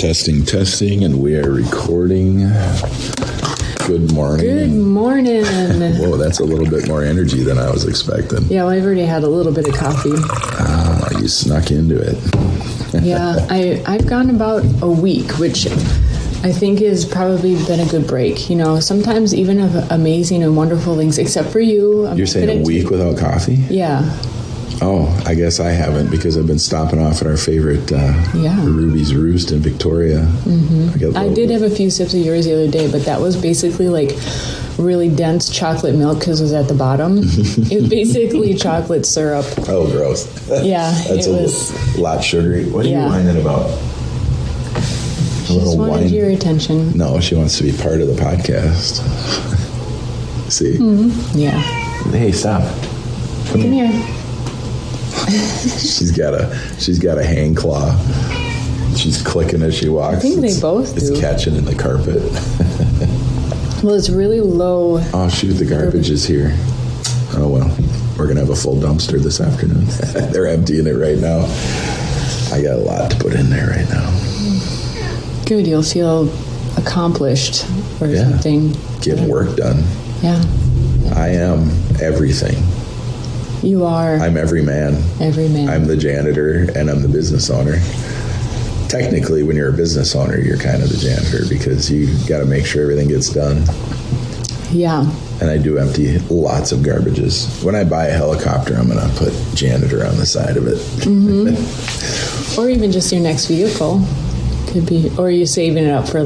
Testing, and we are recording. Good morning. Good morning. Whoa, that's a little bit more energy than I was expecting. Yeah, well, I've already had a little bit of coffee. You snuck into it. Yeah, I've gone about a week, which I think has probably been a good break. You know, sometimes even of amazing and wonderful things, except for you. You're saying a week without coffee? Yeah. Oh, I guess I haven't because I've been stopping off at our favorite Ruby's Roost in Victoria. Mm-hmm. I did have a few sips of yours the other day, but that was basically like really dense chocolate milk because it was at the bottom. It was basically chocolate syrup. Oh, gross. Yeah, That's a lot sugary. What are you whining about? She just wanted your attention. No, she wants to be part of the podcast. See? Mm-hmm. Yeah. Hey, stop. Come here. She's got a hang claw. She's clicking as she walks. I think they both do. It's catching in the carpet. Well, it's really low. Oh, shoot, the garbage is here. Oh, well, we're going to have a full dumpster this afternoon. They're emptying it right now. I got a lot to put in there right now. Good, you'll feel accomplished or something. Getting work done. Yeah. I am everything. You are. I'm every man. Every man. I'm the janitor and I'm the business owner. Technically, when you're a business owner, you're kind of the janitor because you got to make sure everything gets done. Yeah. And I do empty lots of garbages. When I buy a helicopter, I'm going to put janitor on the side of it. Mm-hmm. Or even just your next vehicle. Could be. Or you're saving it up for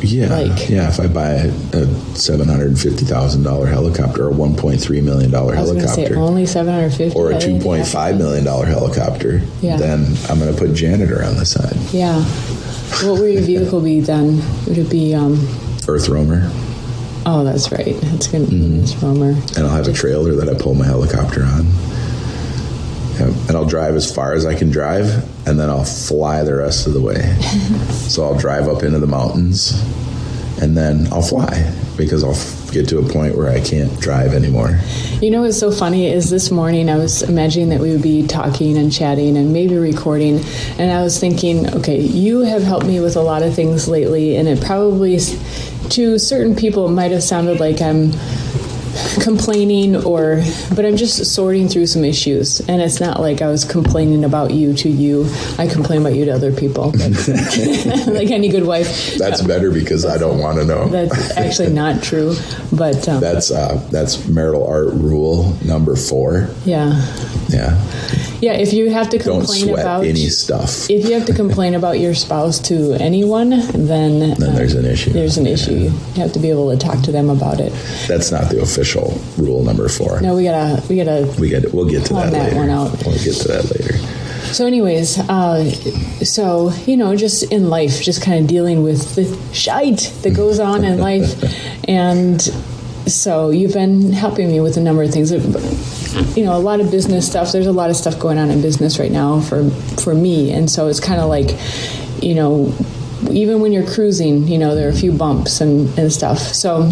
if I buy a $750,000 helicopter or a $1.3 million helicopter, I was going to say only $750,000 or a $2.5 million helicopter, then I'm going to put janitor on the side. Yeah. What would your vehicle be then? Would it be Earth Roamer? Oh, that's right. It's going to be Earth Roamer. And I'll have a trailer that I pull my helicopter on. And I'll drive as far as I can drive, and then I'll fly the rest of the way. So I'll drive up into the mountains, and then I'll fly because I'll get to a point where I can't drive anymore. You know what's so funny is this morning I was imagining that we would be talking and chatting and maybe recording, and I was thinking, okay, you have helped me with a lot of things lately, and it probably, to certain people, might have sounded like I'm complaining but I'm just sorting through some issues, and it's not like I was complaining about you to you. I complain about you to other people. Like any good wife. That's better because I don't want to know. That's actually not true, but that's marital art rule number 4. Yeah. If you have to complain about any stuff, if you have to complain about your spouse to anyone, then there's an issue. There's an issue. You have to be able to talk to them about it. That's not the official rule number 4. No, we'll get to that later. One out. We'll get to that later. So anyways, just in life, just kind of dealing with the shite that goes on in life. And so you've been helping me with a number of things. A lot of business stuff. There's a lot of stuff going on in business right now for me. And so it's kind of like, even when you're cruising, there are a few bumps and stuff. So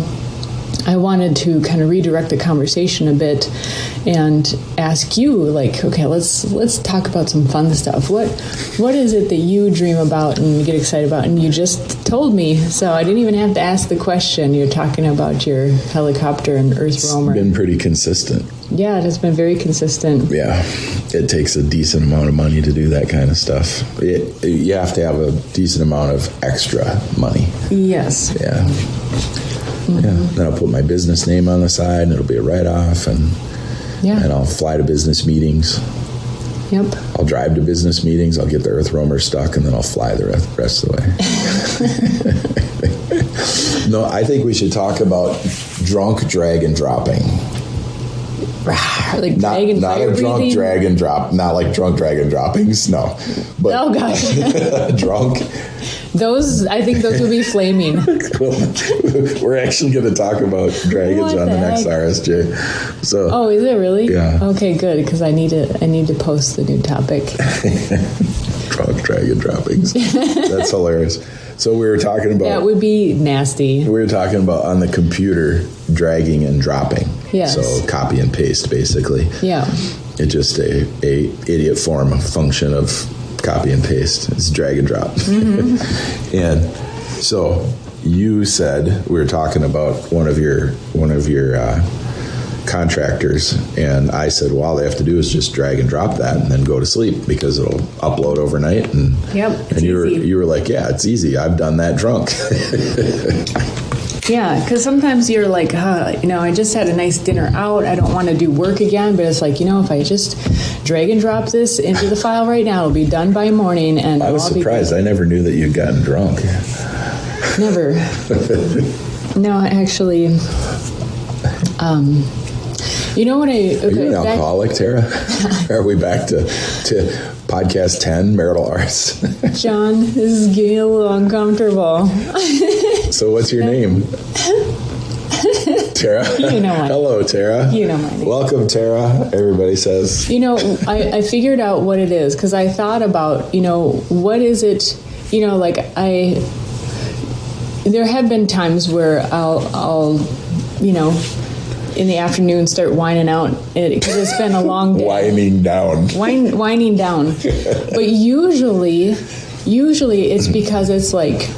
I wanted to kind of redirect the conversation a bit and ask you, okay, let's talk about some fun stuff. What is it that you dream about and get excited about? And you just told me, so I didn't even have to ask the question. You're talking about your helicopter and Earth Roamer. It's been pretty consistent. Yeah, it has been very consistent. Yeah, it takes a decent amount of money to do that kind of stuff. You have to have a decent amount of extra money. Yes. Yeah. Mm-hmm. Yeah. Then I'll put my business name on the side, and it'll be a write-off, and I'll fly to business meetings. Yep. I'll drive to business meetings. I'll get the Earth Roamer stuck, and then I'll fly the rest of the way. No, I think we should talk about drunk drag and dropping. Like not a drunk breathing? Drag and drop, not like drunk drag and droppings, no. But oh gosh, drunk. I think those would be flaming. We're actually going to talk about dragons on the next RSJ. So. Oh, is it really? Yeah. Okay, good, because I need to post the new topic. Drunk dragon droppings. That's hilarious. So we were talking about... That would be nasty. We were talking about on the computer dragging and dropping. Yes. So copy and paste, basically. Yeah. It's just a idiot form, a function of copy and paste. It's drag and drop. And so you said, we were talking about one of your contractors, and I said, well, all they have to do is just drag and drop that and then go to sleep because it'll upload overnight. And you were like, yeah, it's easy. I've done that drunk. Yeah, because sometimes you're like, I just had a nice dinner out. I don't want to do work again. But it's like, if I just drag and drop this into the file right now, it'll be done by morning. And I was surprised. I never knew that you'd gotten drunk. Never. No, actually. You know what Are you an alcoholic, Tara? Are we back to podcast 10, Marital Arts? John, this is getting a little uncomfortable. So what's your name? Tara? You know my name. Hello, Tara. You know my name. Welcome, Tara, everybody says. I figured out what it is because I thought about, what is it, there have been times where I'll in the afternoon start whining out because it's been a long day. Whining down. Whining down. But usually it's because it's like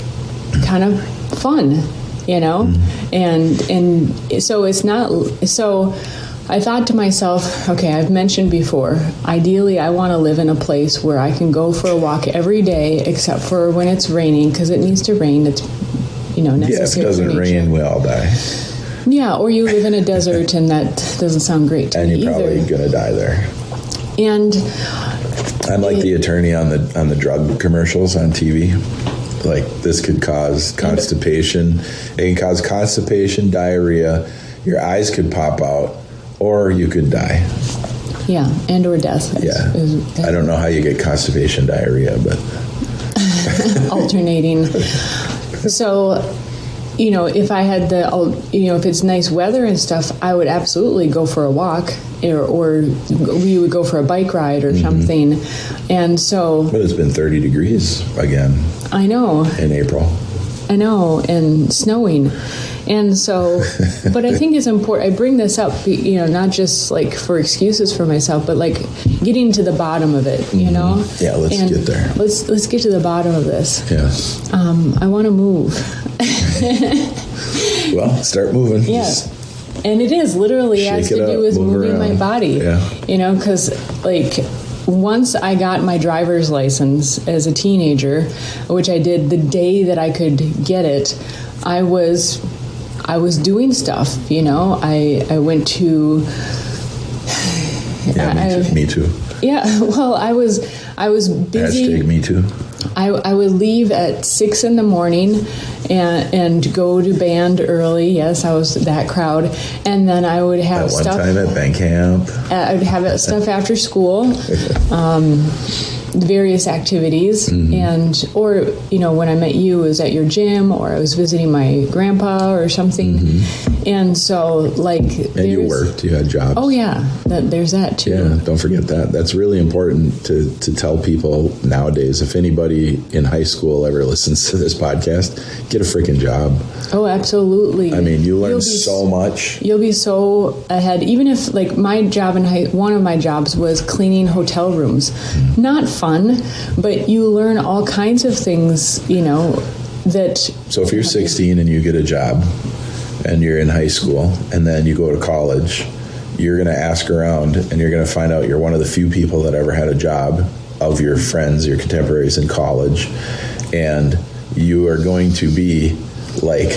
kind of fun, and so it's not. So I thought to myself, okay, I've mentioned before, ideally I want to live in a place where I can go for a walk every day except for when it's raining because it needs to rain. It's necessary. Yeah, if it doesn't rain, we all die. Yeah, or you live in a desert and that doesn't sound great to me either. And you're probably going to die there. And I'm like the attorney on the drug commercials on TV. Like, this could cause constipation. It can cause constipation, diarrhea. Your eyes could pop out, or you could die. Yeah, and or death. I don't know how you get constipation, diarrhea, but... Alternating. So... if I had if it's nice weather and stuff, I would absolutely go for a walk or we would go for a bike ride or something. And so... But it's been 30 degrees again. I know. In April. I know, and snowing. And so, but I think it's important. I bring this up, not just like for excuses for myself, but like getting to the bottom of it, Yeah, let's get there. Let's get to the bottom of this. Yeah. I want to move. Well, start moving. Yeah. And it is literally has to do with moving my body. Yeah. Because like once I got my driver's license as a teenager, which I did the day that I could get it, I was doing stuff, I went to... Yeah, me too. Yeah, well, I was busy. Hashtag me too. I would leave at 6 a.m. and go to band early. Yes, I was that crowd. And then I would have stuff... At one time at band camp. I would have stuff after school. Various activities, and or when I met you, it was at your gym, or I was visiting my grandpa or something, and so like. And you worked, you had jobs. Oh yeah, there's that too. Yeah, don't forget that. That's really important to tell people nowadays. If anybody in high school ever listens to this podcast, get a freaking job. Oh, absolutely. I mean, you learn so much. You'll be so ahead. Even if like my job one of my jobs was cleaning hotel rooms, not fun, but you learn all kinds of things, that... So if you're 16 and you get a job and you're in high school and then you go to college, you're going to ask around and you're going to find out you're one of the few people that ever had a job of your friends, your contemporaries in college, and you are going to be like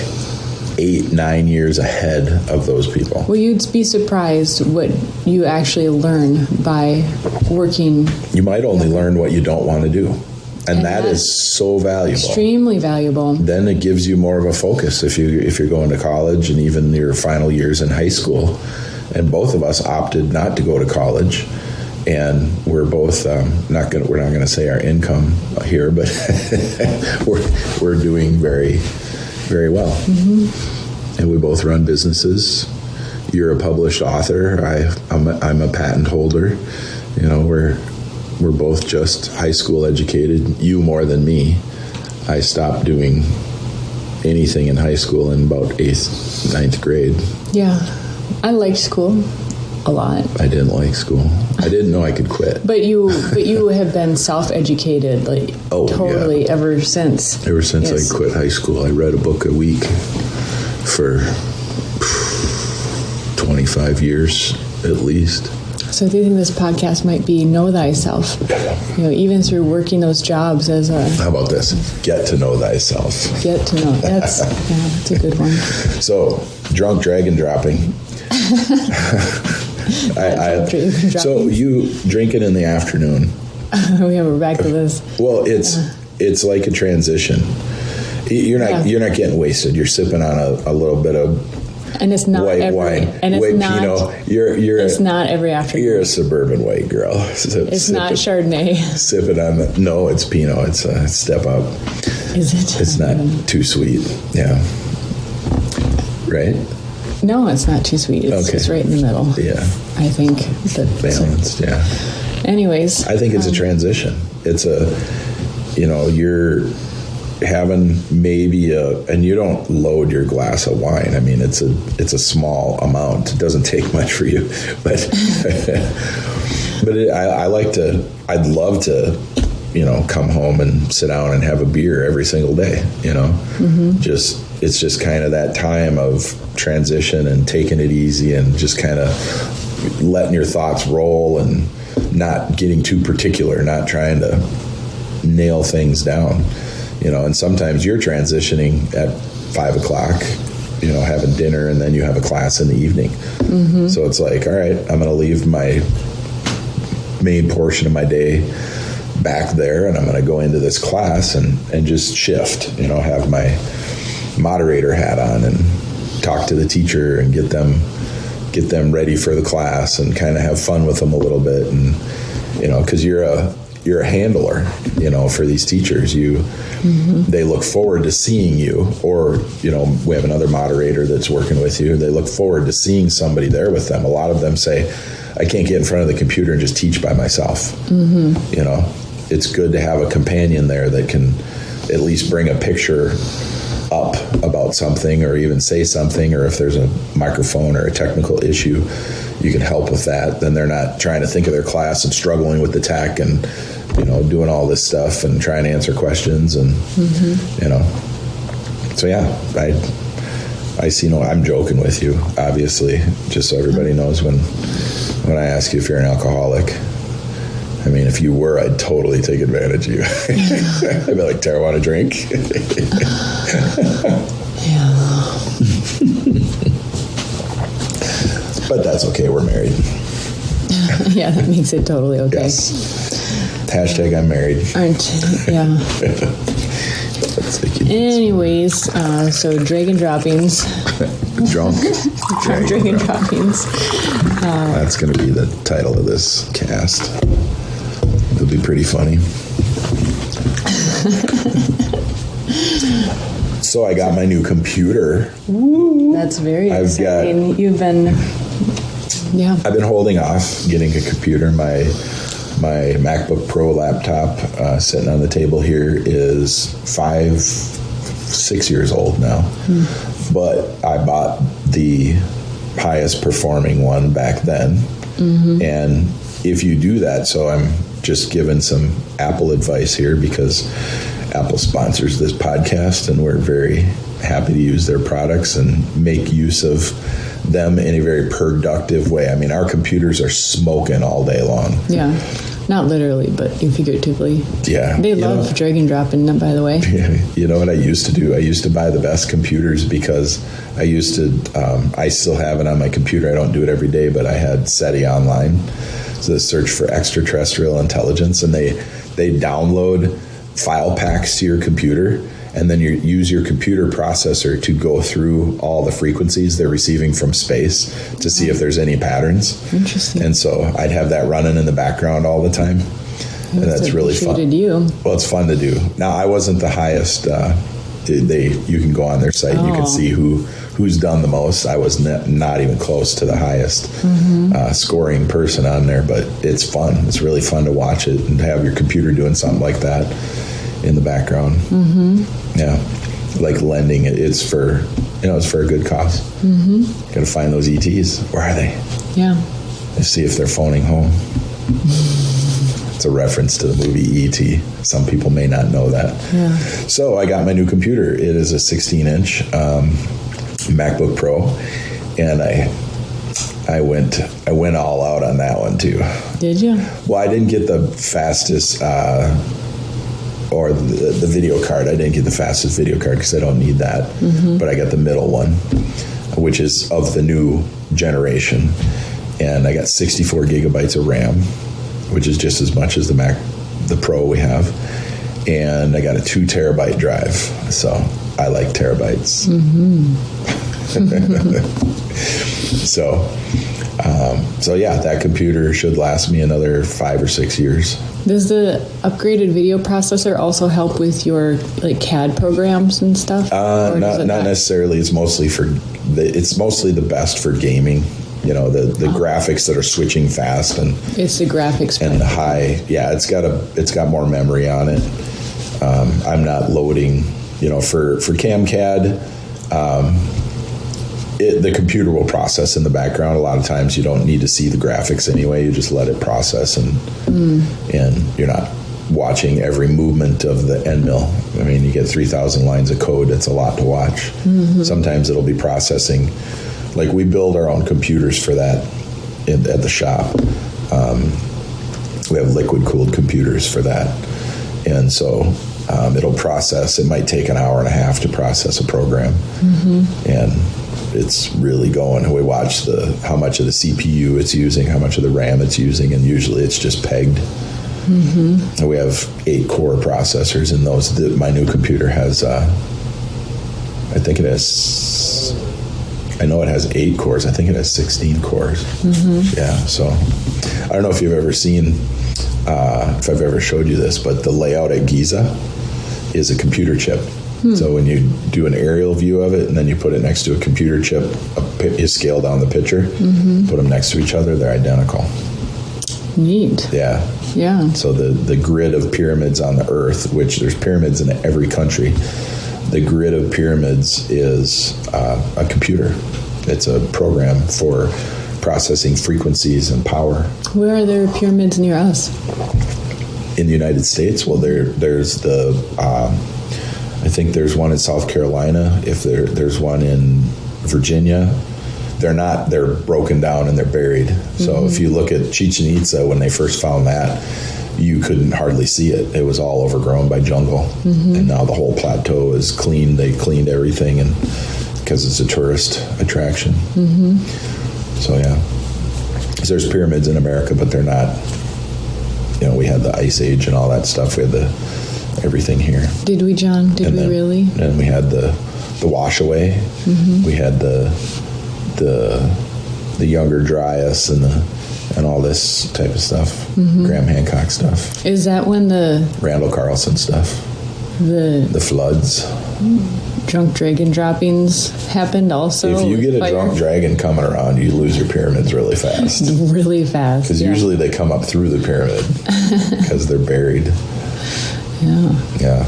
8-9 years ahead of those people. Well, you'd be surprised what you actually learn by working. You might only learn what you don't want to do. And that is so valuable. Extremely valuable. Then it gives you more of a focus if you're going to college and even your final years in high school. And both of us opted not to go to college. And we're both we're not going to say our income here, but we're doing very, very well. And we both run businesses. You're a published author. I'm a patent holder. We're both just high school educated. You more than me. I stopped doing anything in high school in about 8th, 9th grade. Yeah, I liked school. a lot. I didn't like school. I didn't know I could quit. But you have been self-educated, like totally ever since. Ever since I quit high school, I read a book a week for 25 years at least. So do you think this podcast might be know thyself? Even through working those jobs as a... How about this? Get to know thyself. Get to know. That's a good one. So, drunk dragon dropping. So you drinking in the afternoon. We're back to this. Well, it's like a transition. You're not getting wasted. You're sipping on a little bit of and it's not white wine, and it's white not Pinot. It's not every afternoon. You're a suburban white girl. It's not Chardonnay. Sip it on the. No, it's Pinot. It's a step up. Is it? It's not too sweet. Yeah. Right. No, it's not too sweet. It's right in the middle. Yeah. I think balanced. Yeah. Anyways, I think it's a transition. It's you're having maybe and you don't load your glass of wine. I mean, it's a small amount. It doesn't take much for you, but I'd love to, come home and sit down and have a beer every single day. It's just kind of that time of transition and taking it easy and just kind of letting your thoughts roll and not getting too particular, not trying to nail things down. And sometimes you're transitioning at 5 o'clock, having dinner, and then you have a class in the evening. Mm-hmm. So it's like, all right, I'm going to leave my main portion of my day back there, and I'm going to go into this class and just shift, have my moderator hat on and talk to the teacher and get them ready for the class and kind of have fun with them a little bit. And, because you're a handler, for these teachers. They look forward to seeing you, or, we have another moderator that's working with you. They look forward to seeing somebody there with them. A lot of them say, I can't get in front of the computer and just teach by myself. Mm-hmm. It's good to have a companion there that can at least bring a picture up about something, or even say something, or if there's a microphone or a technical issue, you can help with that. Then they're not trying to think of their class and struggling with the tech and doing all this stuff and trying to answer questions and so yeah, I see. I'm joking with you, obviously, just so everybody knows when I ask you if you're an alcoholic. I mean, if you were, I'd totally take advantage of you. I'd be like, Tara, want a drink? Yeah. But that's okay. We're married. Yeah, that makes it totally okay. Yes. Hashtag I'm married. Yeah. Anyways, so dragon droppings. Drunk dragon droppings. That's going to be the title of this cast. It'll be pretty funny. So I got my new computer. Woo. That's very exciting. I've been holding off getting a computer. My MacBook Pro laptop sitting on the table here is 6 years old now. But I bought the highest performing one back then. Mm-hmm. And if you do that, so I'm just giving some Apple advice here because Apple sponsors this podcast and we're very happy to use their products and make use of them in a very productive way. I mean, our computers are smoking all day long. Yeah. Not literally, but figuratively. Yeah. They love drag and dropping them, by the way. Yeah. You know what I used to do? I used to buy the best computers because I used to, I still have it on my computer. I don't do it every day, but I had SETI online. So the search for extraterrestrial intelligence, and they download file packs to your computer, and then you use your computer processor to go through all the frequencies they're receiving from space to see if there's any patterns. Interesting. And so I'd have that running in the background all the time. And that's really fun. You. Well, it's fun to do. Now, I wasn't the highest. You can go on their site. You can see who's done the most. I was not even close to the highest scoring person on there, but it's fun. It's really fun to watch it and have your computer doing something like that in the background. Mm-hmm. Yeah, like lending it. It's for a good cause. Mm-hmm. Got to find those ETs. Where are they? Yeah. see if they're phoning home. It's a reference to the movie E.T. Some people may not know that. Yeah. So I got my new computer. It is a 16-inch MacBook Pro, and I went all out on that one too. Did you? Well, I didn't get the fastest or the video card. I didn't get the fastest video card because I don't need that. But I got the middle one, which is of the new generation, and I got 64 gigabytes of RAM, which is just as much as the Pro we have, and I got a 2 terabyte drive. So I like terabytes. So yeah, that computer should last me another 5 or 6 years. Does the upgraded video processor also help with your like CAD programs and stuff? Not necessarily. It's mostly the best for gaming. You know, the graphics that are switching fast, and it's the graphics and the high. Yeah, it's got more memory on it. I'm not loading. You know, for CamCAD. The computer will process in the background. A lot of times you don't need to see the graphics anyway. You just let it process, and you're not watching every movement of the end mill. I mean, you get 3,000 lines of code. It's a lot to watch. Sometimes it'll be processing. Like we build our own computers for that at the shop. We have liquid-cooled computers for that. And so it'll process. It might take an hour and a half to process a program. And it's really going. We watch how much of the CPU it's using, how much of the RAM it's using, and usually it's just pegged. And we have 8 core processors in those. My new computer has, I know it has 8 cores. I think it has 16 cores. Yeah, so I don't know if you've ever seen, if I've ever showed you this, but the layout at Giza is a computer chip. So when you do an aerial view of it and then you put it next to a computer chip, you scale down the picture, put them next to each other, they're identical. Neat. Yeah. Yeah. So the grid of pyramids on the Earth, which there's pyramids in every country, the grid of pyramids is a computer. It's a program for processing frequencies and power. Where are there pyramids near us? In the United States? Well, there's I think there's one in South Carolina. If there's one in Virginia. They're broken down and they're buried. So if you look at Chichen Itza, when they first found that, you couldn't hardly see it. It was all overgrown by jungle. And now the whole plateau is cleaned. They cleaned everything, and because it's a tourist attraction. So yeah, there's pyramids in America, but they're not, we had the Ice Age and all that stuff. We had everything here. Did we, John? Did we really? And we had the wash away. We had the Younger Dryas and all this type of stuff. Graham Hancock stuff. Is that when the Randall Carlson stuff? The floods. Drunk dragon droppings happened also. If you get a drunk dragon coming around, you lose your pyramids really fast. Really fast. Because usually they come up through the pyramid because they're buried. Yeah.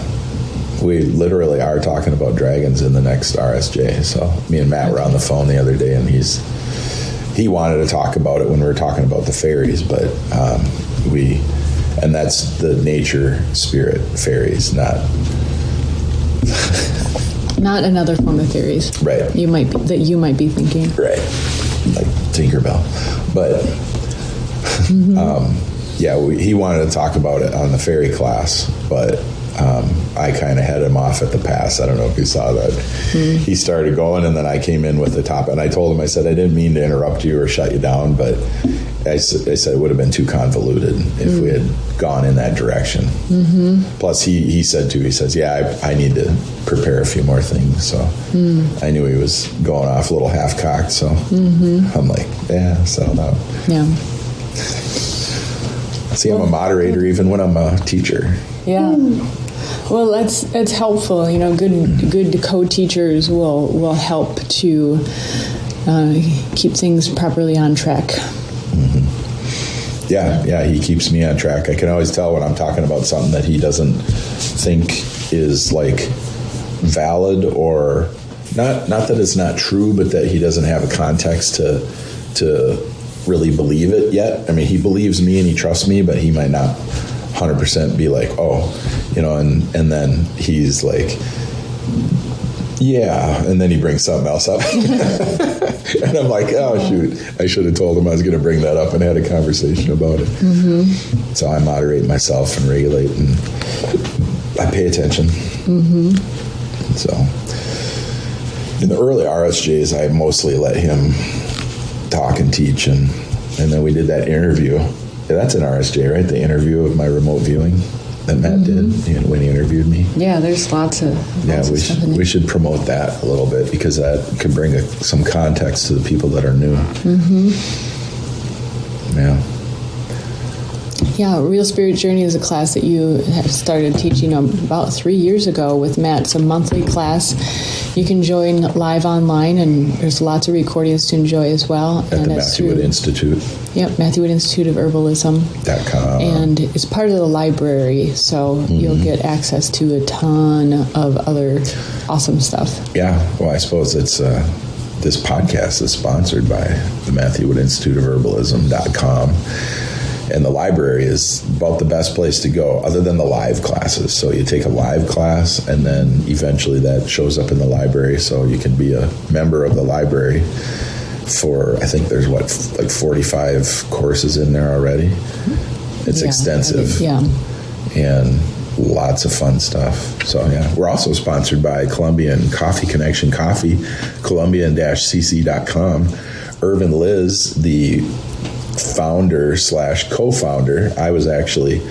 We literally are talking about dragons in the next RSJ. So me and Matt were on the phone the other day, and he wanted to talk about it when we were talking about the fairies, but and that's the nature spirit fairies, not another form of fairies. Right. That you might be thinking. Right. Like Tinkerbell. But he wanted to talk about it on the fairy class, but I kind of had him off at the pass. I don't know if you saw that. He started going, and then I came in with the top, and I told him, I said, I didn't mean to interrupt you or shut you down, but I said it would have been too convoluted if we had gone in that direction. Plus, he said, too, he says, I need to prepare a few more things. So I knew he was going off a little half-cocked, so I'm like, settle down. Yeah. See, I'm a moderator even when I'm a teacher. Yeah. Well, that's helpful. Good co-teachers will help to keep things properly on track. Yeah, he keeps me on track. I can always tell when I'm talking about something that he doesn't think is like valid, or not that it's not true, but that he doesn't have a context to really believe it yet. I mean, he believes me and he trusts me, but he might not 100% be like, oh, and then he's like, yeah, and then he brings something else up. And I'm like, oh, shoot, I should have told him I was going to bring that up and had a conversation about it. Mm-hmm. So I moderate myself and regulate, and I pay attention. Mm-hmm. So in the early RSJs, I mostly let him talk and teach, and then we did that interview. Yeah, that's an RSJ, right? The interview of my remote viewing that Matt did when he interviewed me. Yeah, there's lots of stuff in there. We should promote that a little bit, because that could bring some context to the people that are new. Mm-hmm. Yeah, Real Spirit Journey is a class that you have started teaching about 3 years ago with Matt. It's a monthly class. You can join live online, and there's lots of recordings to enjoy as well. At the Matthew Wood Institute. Yep, Matthew Wood Institute of Herbalism.com. And it's part of the library, so you'll get access to a ton of other awesome stuff. Yeah, well, I suppose it's this podcast is sponsored by the Matthew Wood Institute of Herbalism.com. And the library is about the best place to go, other than the live classes. So you take a live class, and then eventually that shows up in the library. So you can be a member of the library for, I think there's 45 courses in there already. It's extensive. Yeah. And lots of fun stuff. So yeah, we're also sponsored by Colombian Coffee Connection Coffee, Colombian-cc.com. Irvin Liz, the founder/co-founder. I was actually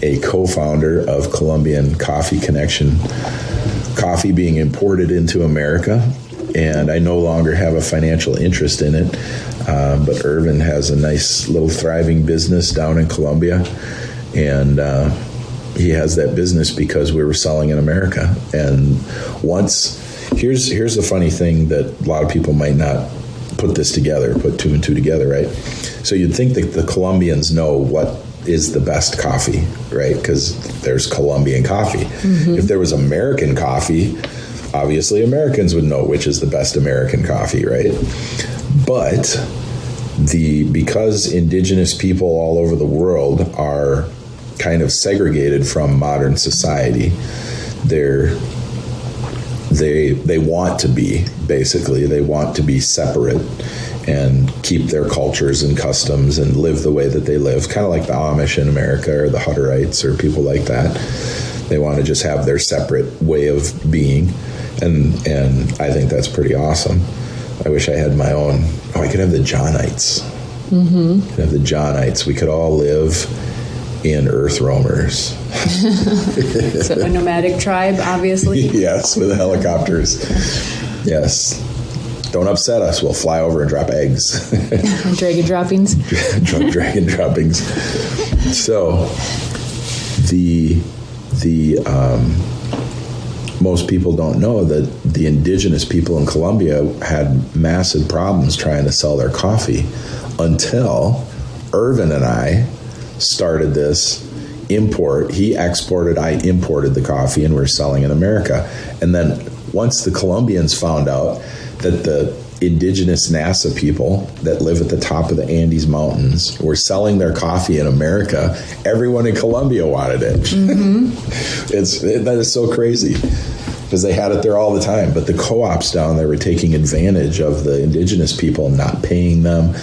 a co-founder of Colombian Coffee Connection Coffee being imported into America, and I no longer have a financial interest in it, but Irvin has a nice little thriving business down in Colombia, and he has that business because we were selling in America. And here's the funny thing that a lot of people might not put two and two together, right? So you'd think that the Colombians know what is the best coffee, right? Because there's Colombian coffee. Mm-hmm. If there was American coffee, obviously Americans would know which is the best American coffee, right? But because indigenous people all over the world are kind of segregated from modern society, they want to be, basically, they want to be separate and keep their cultures and customs and live the way that they live, kind of like the Amish in America or the Hutterites or people like that. They want to just have their separate way of being, and I think that's pretty awesome. I wish I had my own. I could have the Johnites. Mm-hmm. Could have the Johnites. We could all live in Earth Roamers. So a nomadic tribe, obviously. Yes, with helicopters. Yes. Don't upset us. We'll fly over and drop eggs. Dragon droppings. Dragon droppings. So, the most people don't know that the indigenous people in Colombia had massive problems trying to sell their coffee until Irvin and I started this import. He exported, I imported the coffee, and we're selling in America. And then once the Colombians found out that the indigenous NASA people that live at the top of the Andes Mountains were selling their coffee in America, everyone in Colombia wanted it. Mm-hmm. That is so crazy, because they had it there all the time. But the co-ops down there were taking advantage of the indigenous people, not paying them,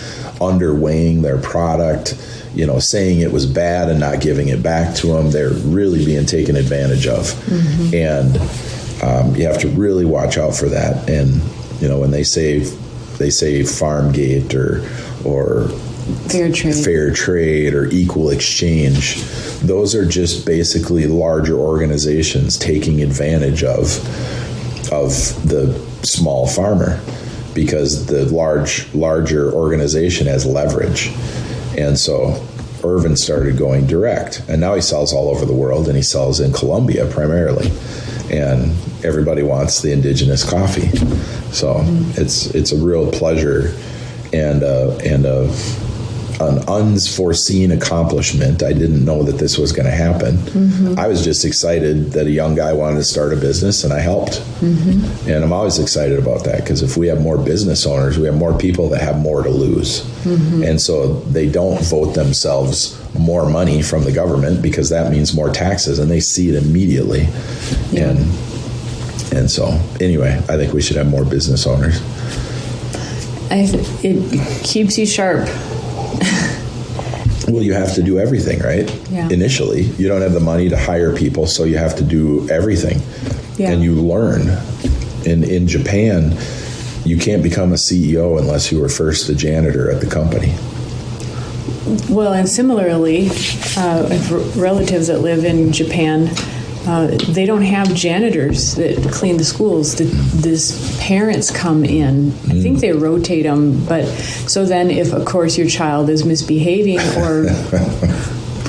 underweighing their product, saying it was bad and not giving it back to them. They're really being taken advantage of. Mm-hmm. And you have to really watch out for that. And when they say farm gate or fair trade or equal exchange, those are just basically larger organizations taking advantage of the small farmer, because the larger organization has leverage. And so Irvin started going direct, and now he sells all over the world, and he sells in Colombia primarily, and everybody wants the indigenous coffee. So it's a real pleasure and a an unforeseen accomplishment. I didn't know that this was going to happen. I was just excited that a young guy wanted to start a business, and I helped. And I'm always excited about that, because if we have more business owners, we have more people that have more to lose. And so they don't vote themselves more money from the government, because that means more taxes, and they see it immediately. And so anyway, I think we should have more business owners. It keeps you sharp. Well, you have to do everything, right? Yeah. Initially, you don't have the money to hire people, so you have to do everything. Yeah. And you learn. In Japan, you can't become a CEO unless you were first the janitor at the company. Well, and similarly, relatives that live in Japan, they don't have janitors that clean the schools. These parents come in. I think they rotate them. But so then if, of course, your child is misbehaving or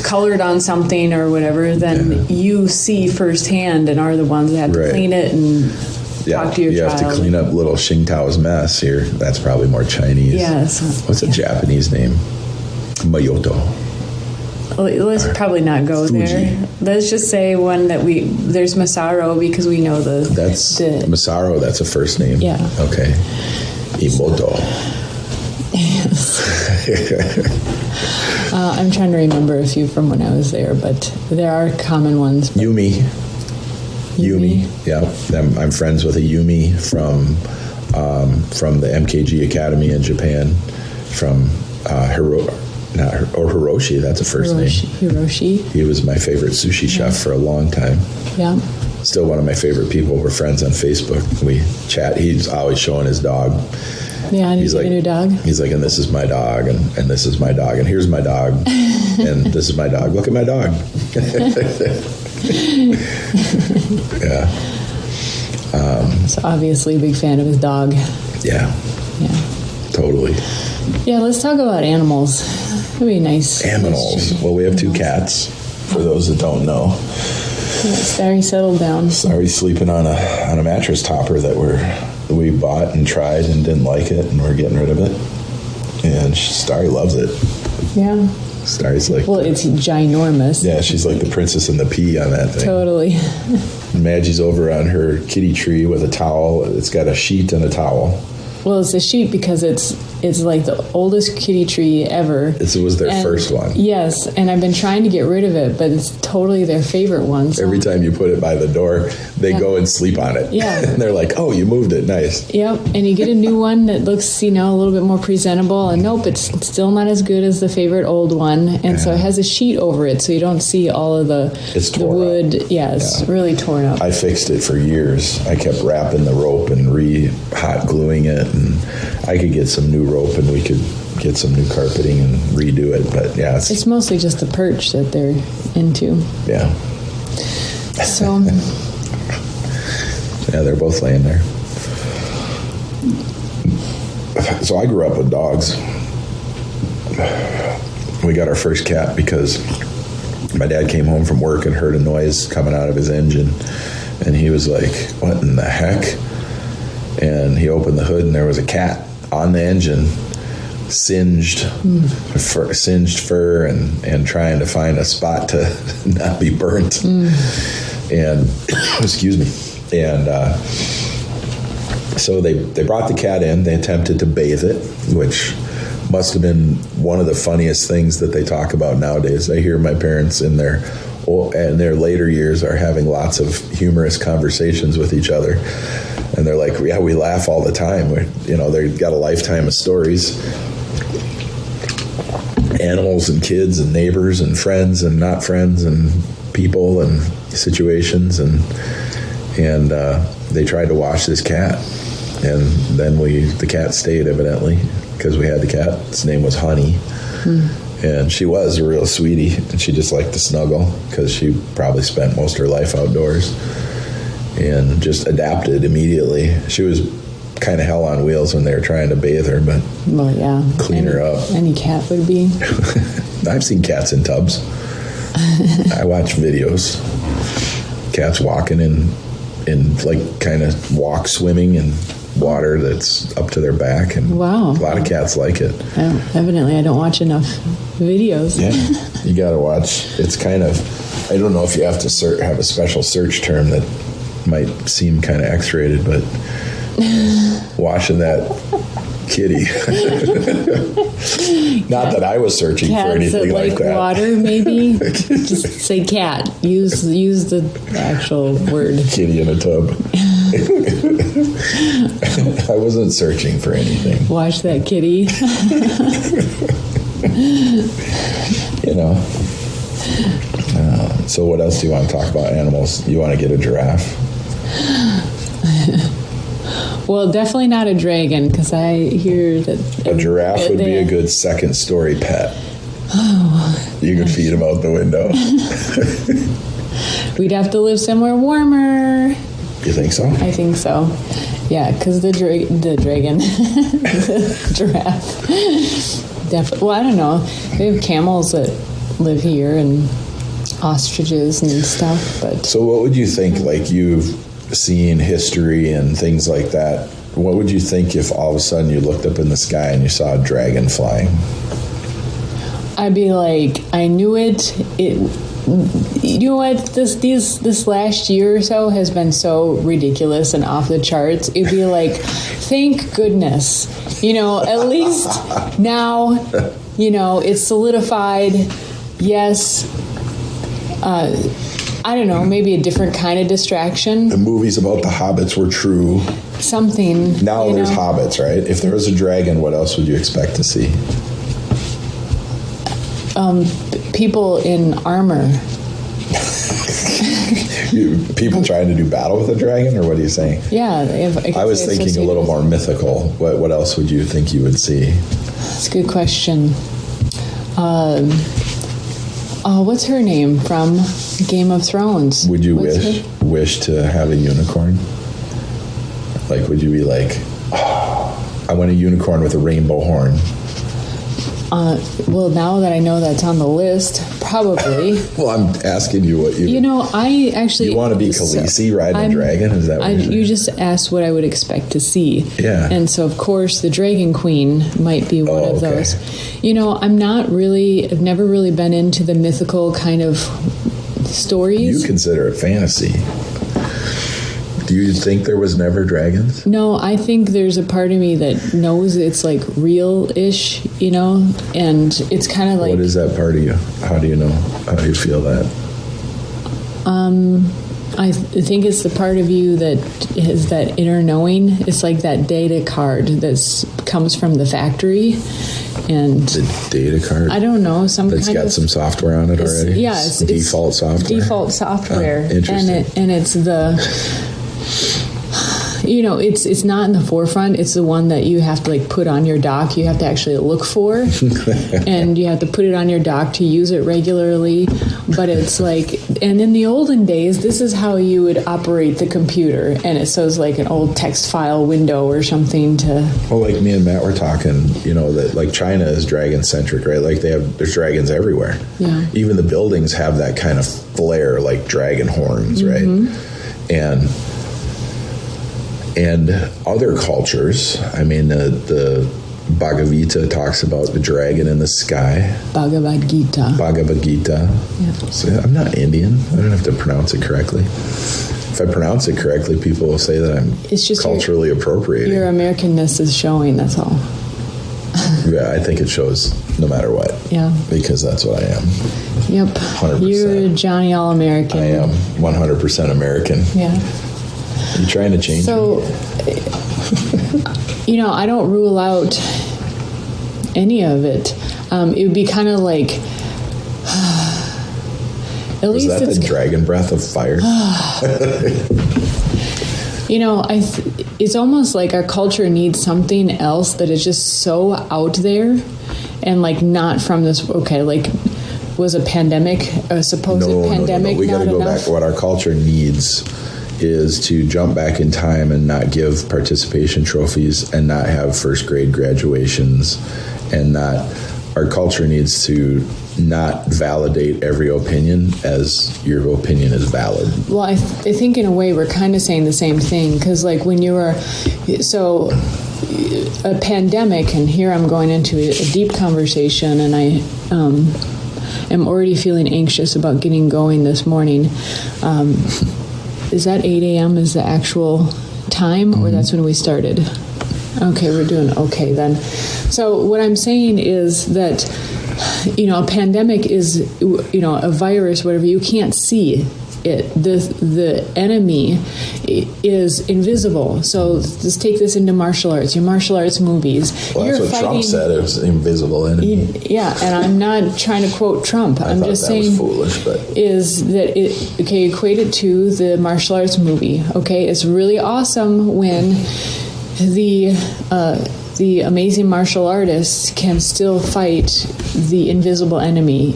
colored on something or whatever, then you see firsthand and are the ones that have to clean it and talk to your child. You have to clean up little Xingtao's mess here. That's probably more Chinese. Yes. What's a Japanese name? Mayoto. Let's probably not go Fuji. there. Let's just say one that there's Masaru, because we know That's Masaru, that's a first name. Yeah. Okay. Imoto. Yes. I'm trying to remember a few from when I was there, but there are common ones. Yumi. Yeah. I'm friends with a Yumi from the MKG Academy in Japan, from Hiroshi, that's a first name. Hiroshi. He was my favorite sushi chef for a long time. Yeah. Still one of my favorite people. We're friends on Facebook. We chat. He's always showing his dog. Yeah, and he's like, a new dog. He's like, and this is my dog, and this is my dog, and here's my dog, and this is my dog. Look at my dog. Yeah. So obviously a big fan of his dog. Yeah. Yeah. Totally. Yeah, let's talk about animals. That'd be nice. Animals. Well, we have two cats, for those that don't know. Yeah, Starry settled down. Starry's sleeping on a mattress topper that we bought and tried and didn't like it, and we're getting rid of it. And Starry loves it. Yeah. Starry's like... Well, it's ginormous. Yeah, she's like the princess and the pea on that thing. Totally. Maggie's over on her kitty tree with a towel. It's got a sheet and a towel. Well, it's a sheep because it's like the oldest kitty tree ever. It was their first one. Yes, and I've been trying to get rid of it, but it's totally their favorite one. So. Every time you put it by the door, they go and sleep on it. Yeah. And they're like, oh, you moved it. Nice. Yep, and you get a new one that looks, a little bit more presentable, and nope, it's still not as good as the favorite old one, and so it has a sheet over it, so you don't see all of the wood. Up. Yeah, it's really torn up. I fixed it for years. I kept wrapping the rope and hot gluing it, and I could get some new rope and we could get some new carpeting and redo it. But yeah, it's mostly just the perch that they're into. Yeah. So. Yeah, they're both laying there. So I grew up with dogs. We got our first cat because my dad came home from work and heard a noise coming out of his engine, and he was like, what in the heck? And he opened the hood and there was a cat on the engine, singed fur and trying to find a spot to not be burnt. And excuse me. And so they brought the cat in. They attempted to bathe it, which must have been one of the funniest things that they talk about nowadays. I hear my parents in their later years are having lots of humorous conversations with each other. And they're like, yeah, we laugh all the time. They've got a lifetime of stories. Animals and kids and neighbors and friends and not friends and people and situations. And they tried to wash this cat. And then the cat stayed, evidently, because we had the cat. Its name was Honey. And she was a real sweetie. And she just liked to snuggle because she probably spent most of her life outdoors. And just adapted immediately. She was kind of hell on wheels when they were trying to bathe her, but clean her up. Any cat would be. I've seen cats in tubs. I watch videos. Cats walking in like kind of walk swimming and water that's up to their back, and Wow. a lot of cats like it. Evidently, I don't watch enough videos. Yeah, you got to watch. It's kind of, I don't know if you have to have a special search term that might seem kind of X-rated, but watching that kitty. Not that I was searching Cats for anything that like that. Water, maybe. Just say cat. Use the actual word. Kitty in a tub. I wasn't searching for anything. Watch that kitty. You know. So what else do you want to talk about? Animals? You want to get a giraffe? Well, definitely not a dragon, because I hear that A giraffe would be a good second story pet. Oh, you could feed them out the window. We'd have to live somewhere warmer. You think so? I think so. Yeah, because the dragon, the giraffe. Definitely. Well, I don't know. They have camels that live here and ostriches and stuff. But so, what would you think? Like, you've seen history and things like that. What would you think if all of a sudden you looked up in the sky and you saw a dragon flying? I'd be like, I knew it. You know what? This last year or so has been so ridiculous and off the charts. It'd be like, thank goodness. At least now, it's solidified. Yes. I don't know, maybe a different kind of distraction. The movies about the hobbits were true. Something. Now there's hobbits, right? If there was a dragon, what else would you expect to see? People in armor. People trying to do battle with a dragon, or what are you saying? Yeah. I was thinking a little more mythical. What else would you think you would see? That's a good question. What's her name from Game of Thrones? Would you wish to have a unicorn? Like, would you be like, I want a unicorn with a rainbow horn? Well, now that I know that's on the list, probably. Well, I'm asking you what you... I actually... You want to be Khaleesi riding a dragon? Is that what you just asked what I would expect to see. Yeah. And so, of course, the Dragon Queen might be one of those. I'm not really... I've never really been into the mythical kind of stories. You consider it fantasy. Do you think there was never dragons? No, I think there's a part of me that knows it's like real-ish, and it's kind of like... What is that part of you? How do you know? How do you feel that? I think it's the part of you that has that inner knowing. It's like that data card that comes from the factory. And the data card? I don't know. That's got some software on it already? Yeah. It's default software? Default software. Interesting. And it's the... it's not in the forefront. It's the one that you have to put on your dock. You have to actually look for, and you have to put it on your dock to use it regularly. But it's and in the olden days, this is how you would operate the computer, and it shows like an old text file window or something to. Well, like me and Matt were talking, that China is dragon centric, right? Like there's dragons everywhere. Yeah. Even the buildings have that kind of flair, like dragon horns, mm-hmm. right? And other cultures, the Bhagavad Gita talks about the dragon in the sky. Bhagavad Gita. Yeah. So I'm not Indian. I don't have to pronounce it correctly. If I pronounce it correctly, people will say that I'm culturally appropriating. Your Americanness is showing, that's all. Yeah, I think it shows no matter what. Yeah. Because that's what I am. Yep. 100%. You're Johnny All-American. I am 100% American. Yeah. You trying to change me? I don't rule out any of it. It would be kind of like, at least that it's the dragon breath of fire? It's almost like our culture needs something else that is just so out there, and not from this. Okay, was a pandemic, a supposed pandemic? No. We got to go enough? back. What our culture needs is to jump back in time and not give participation trophies and not have first grade graduations, and not. Our culture needs to not validate every opinion as your opinion is valid. Well, I think in a way we're kind of saying the same thing, because like when you are, so a pandemic, and here I'm going into a deep conversation, and I am already feeling anxious about getting going this morning. Is that 8 a.m. is the actual time, or that's when we started? Okay, we're doing okay then. So what I'm saying is that, a pandemic is, a virus, whatever, you can't see it. The enemy is invisible. So let's take this into martial arts, your martial arts movies. Well, that's what Trump said, it was invisible enemy. Yeah, and I'm not trying to quote Trump. I'm just saying was foolish, but is that equate it to the martial arts movie. Okay, it's really awesome when the amazing martial artists can still fight the invisible enemy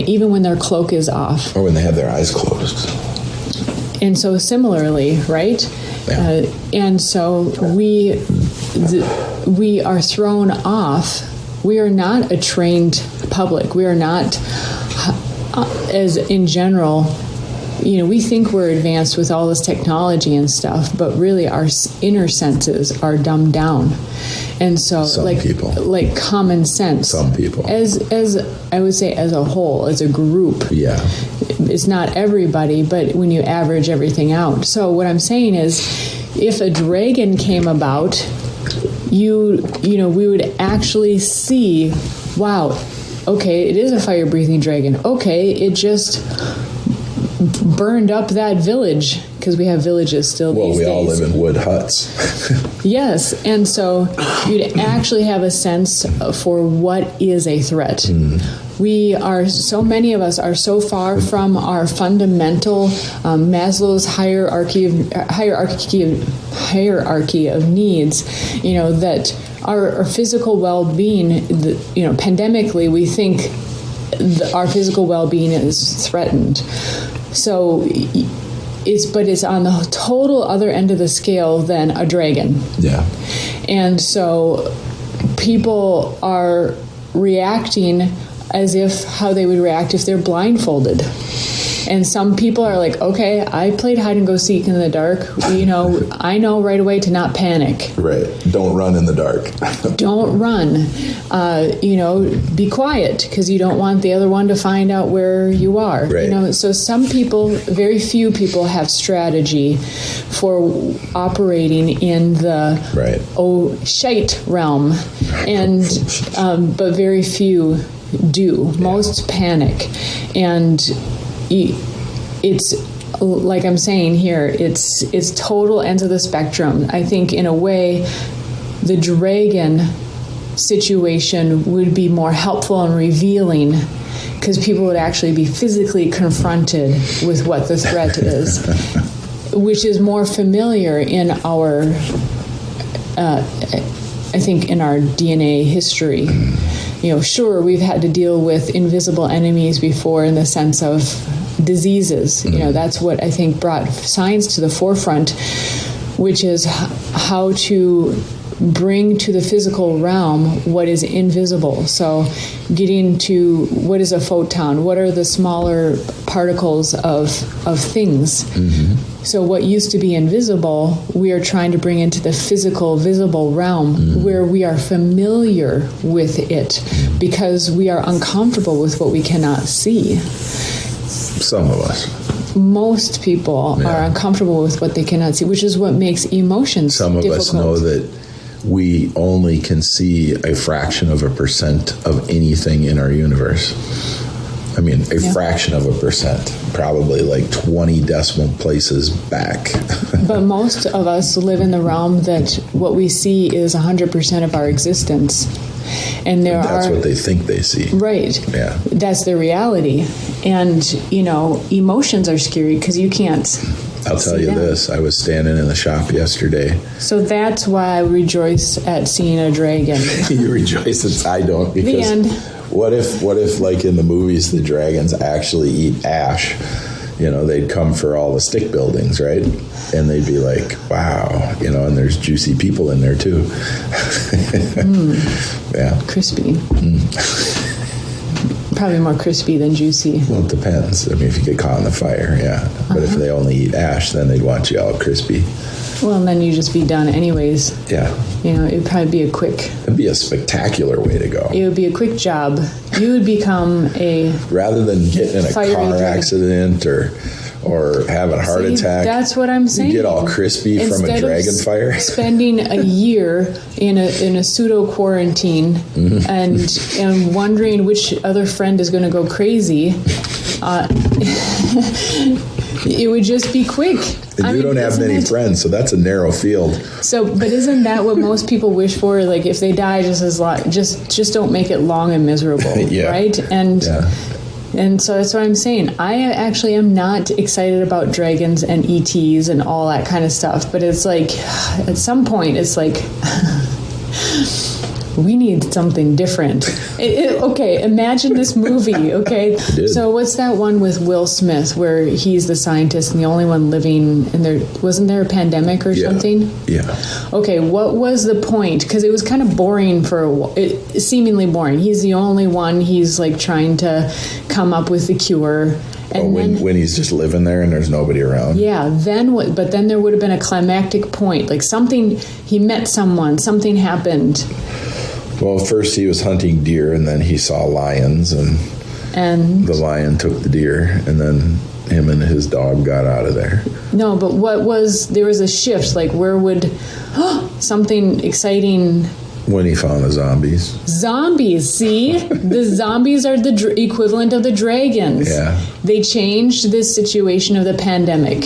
even when their cloak is off, or when they have their eyes closed. And so similarly, right? Yeah. And so we are thrown off. We are not a trained public. We are not, as in general, we think we're advanced with all this technology and stuff, but really our inner senses are dumbed down. And so, like common sense. Some people, as I would say, as a whole, as a group. Yeah, it's not everybody, but when you average everything out. So what I'm saying is, if a dragon came about, we would actually see, wow, okay, it is a fire-breathing dragon. Okay, it just burned up that village, because we have villages still these days. Well, we all live in wood huts. Yes, and so you'd actually have a sense for what is a threat. So many of us are so far from our fundamental Maslow's hierarchy of needs, that our physical well-being, pandemically, we think our physical well-being is threatened. So it's on the total other end of the scale than a dragon. Yeah. And so people are reacting as if how they would react if they're blindfolded. And some people are like, okay, I played hide and go seek in the dark. I know right away to not panic. Right. Don't run in the dark. Don't run. Be quiet, because you don't want the other one to find out where you are. Right. So some people, very few people, have strategy for operating in the shite realm, and but very few do. Most panic, and it's like I'm saying here, it's total ends of the spectrum. I think in a way the dragon situation would be more helpful and revealing, because people would actually be physically confronted with what the threat is, which is more familiar in our I think in our DNA history. Sure, we've had to deal with invisible enemies before in the sense of diseases. That's what I think brought science to the forefront, which is how to bring to the physical realm what is invisible. So getting to what is a photon, what are the smaller particles of things. So what used to be invisible, we are trying to bring into the physical, visible realm where we are familiar with it, because we are uncomfortable with what we cannot see. Some of us. Most people are uncomfortable with what they cannot see, which is what makes emotions difficult. Some of us know that we only can see a fraction of a percent of anything in our universe. I mean, a fraction of a percent, probably like 20 decimal places back. But most of us live in the realm that what we see is 100% of our existence. And that's what they think they see. Right. Yeah. That's the reality. And, emotions are scary because you can't. I'll tell you this. I was standing in the shop yesterday. So that's why I rejoice at seeing a dragon. You rejoice I don't. Because the end. What if, like in the movies, the dragons actually eat ash? They'd come for all the stick buildings, right? And they'd be like, wow, and there's juicy people in there too. Yeah. Crispy. Probably more crispy than juicy. Well, it depends. I mean, if you get caught in the fire, yeah. But if they only eat ash, then they'd want you all crispy. Well, and then you just be done anyways. Yeah. It'd probably be It'd be a spectacular way to go. It would be a quick job. You would become rather than getting in a car accident or having a heart attack. That's what I'm saying. You get all crispy from a dragon fire. Spending a year in a pseudo quarantine and wondering which other friend is going to go crazy. It would just be quick. And you don't have many friends, so that's a narrow field. So, but isn't that what most people wish for? Like, if they die, just don't make it long and miserable, right? And so that's what I'm saying. I actually am not excited about dragons and ETs and all that kind of stuff. But it's like, at some point, it's like, we need something different. Okay, imagine this movie, okay? So what's that one with Will Smith where he's the scientist and the only one living, and wasn't there a pandemic or something? Yeah. Okay, what was the point? Because it was kind of boring seemingly boring. He's the only one. He's like trying to come up with the cure. And when he's just living there and there's nobody around. Yeah, then what? But then there would have been a climactic point, like he met someone, something happened. Well, first he was hunting deer, and then he saw lions, and the lion took the deer, and then him and his dog got out of there. No, but there was a shift, like where would something exciting... When he found the zombies. Zombies, see? The zombies are the equivalent of the dragons. Yeah. They changed this situation of the pandemic.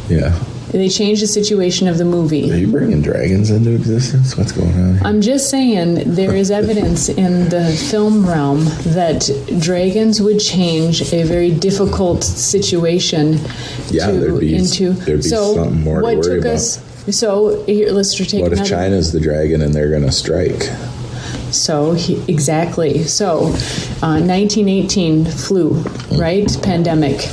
Yeah. They changed the situation of the movie. Are you bringing dragons into existence? What's going on here? I'm just saying there is evidence in the film realm that dragons would change a very difficult situation there'd be something more to worry about. So here, let's take what if China's the dragon and they're going to strike? So exactly. So 1918 flu, right? Pandemic.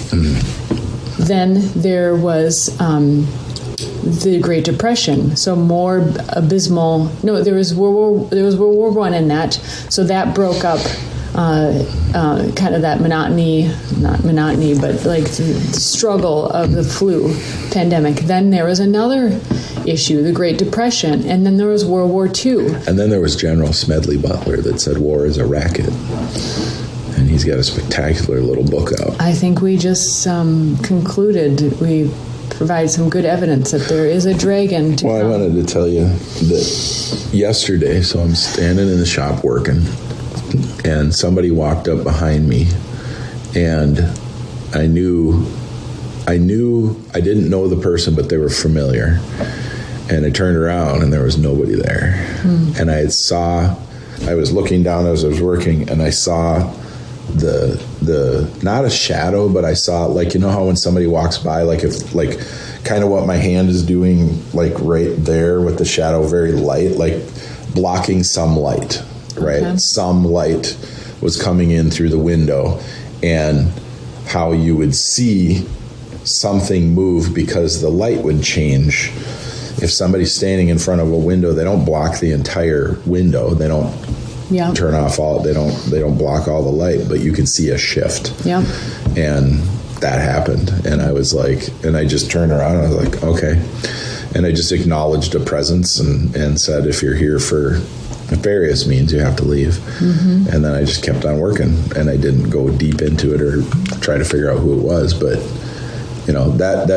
Then there was the Great Depression. So more abysmal. No, there was World War I in that. So that broke up kind of that not monotony, but like the struggle of the flu pandemic. Then there was another issue, the Great Depression, and then there was World War II. And then there was General Smedley Butler that said war is a racket. And he's got a spectacular little book out. I think we just concluded we provide some good evidence that there is a dragon to come. I wanted to tell you that yesterday, so I'm standing in the shop working, and somebody walked up behind me, and I didn't know the person, but they were familiar. And I turned around and there was nobody there. And I was looking down as I was working, and I saw the not a shadow, but I saw, like, you know how when somebody walks by, like if like kind of what my hand is doing, like right there with the shadow, very light, like blocking some light, right? Okay. Some light was coming in through the window, and how you would see something move because the light would change. If somebody's standing in front of a window, they don't block the entire window. They don't turn off all. They don't block all the light, but you can see a shift. Yeah. And that happened, and I was like, and I just turned around and I was like, okay, and I just acknowledged a presence and said, if you're here for nefarious means, you have to leave. Mm-hmm. And then I just kept on working, and I didn't go deep into it or try to figure out who it was, but you know that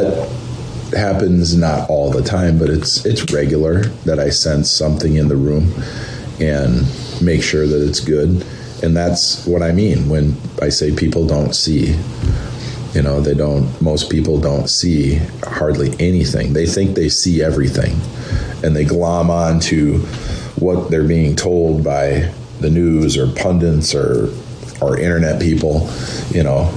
happens not all the time, but it's regular that I sense something in the room and make sure that it's good. And that's what I mean when I say people don't see. You know, most people don't see hardly anything. They think they see everything, and they glom on to what they're being told by the news or pundits or internet people. You know,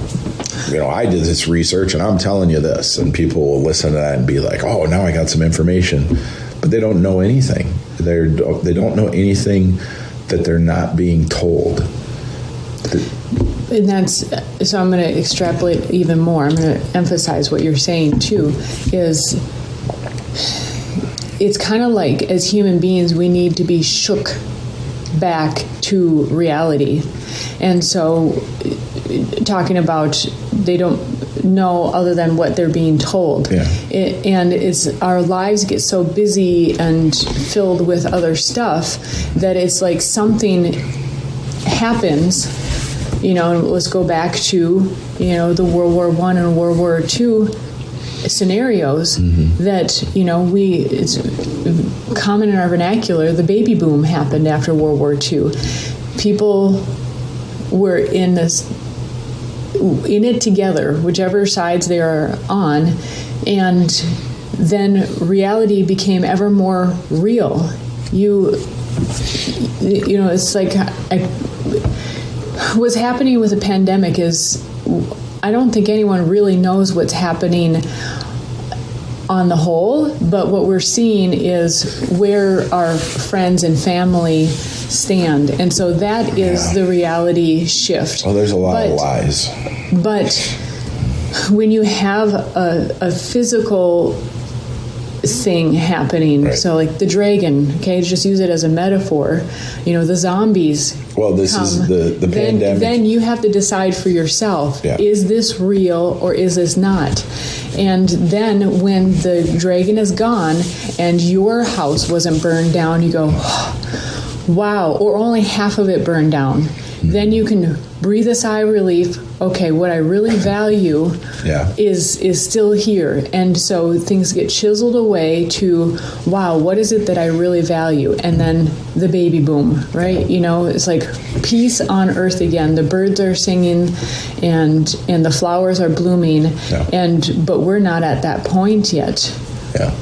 I did this research and I'm telling you this, and people will listen to that and be like, oh, now I got some information, but they don't know anything. They don't know anything that they're not being told. And so I'm going to extrapolate even more. I'm going to emphasize what you're saying too, is it's kind of like as human beings, we need to be shook back to reality. And so talking about they don't know other than what they're being told. Yeah. And it's our lives get so busy and filled with other stuff that it's like something happens, and let's go back to, the World War I and World War II scenarios that, it's common in our vernacular, the baby boom happened after World War II. People were in it together, whichever sides they are on, and then reality became ever more real. It's like what's happening with the pandemic is I don't think anyone really knows what's happening on the whole, but what we're seeing is where our friends and family stand. And so that is the reality shift. Well, there's a lot of lies. But when you have a physical thing happening, right. So like the dragon, okay, just use it as a metaphor, the zombies. Well, this is the pandemic. Then you have to decide for yourself, is this real or is this not? And then when the dragon is gone and your house wasn't burned down, you go, wow, or only half of it burned down. Then you can breathe a sigh of relief. Okay, what I really value is still here. And so things get chiseled away to, wow, what is it that I really value? And then the baby boom, right? It's like peace on earth again. The birds are singing and the flowers are blooming. Yeah. But we're not at that point yet. Yeah.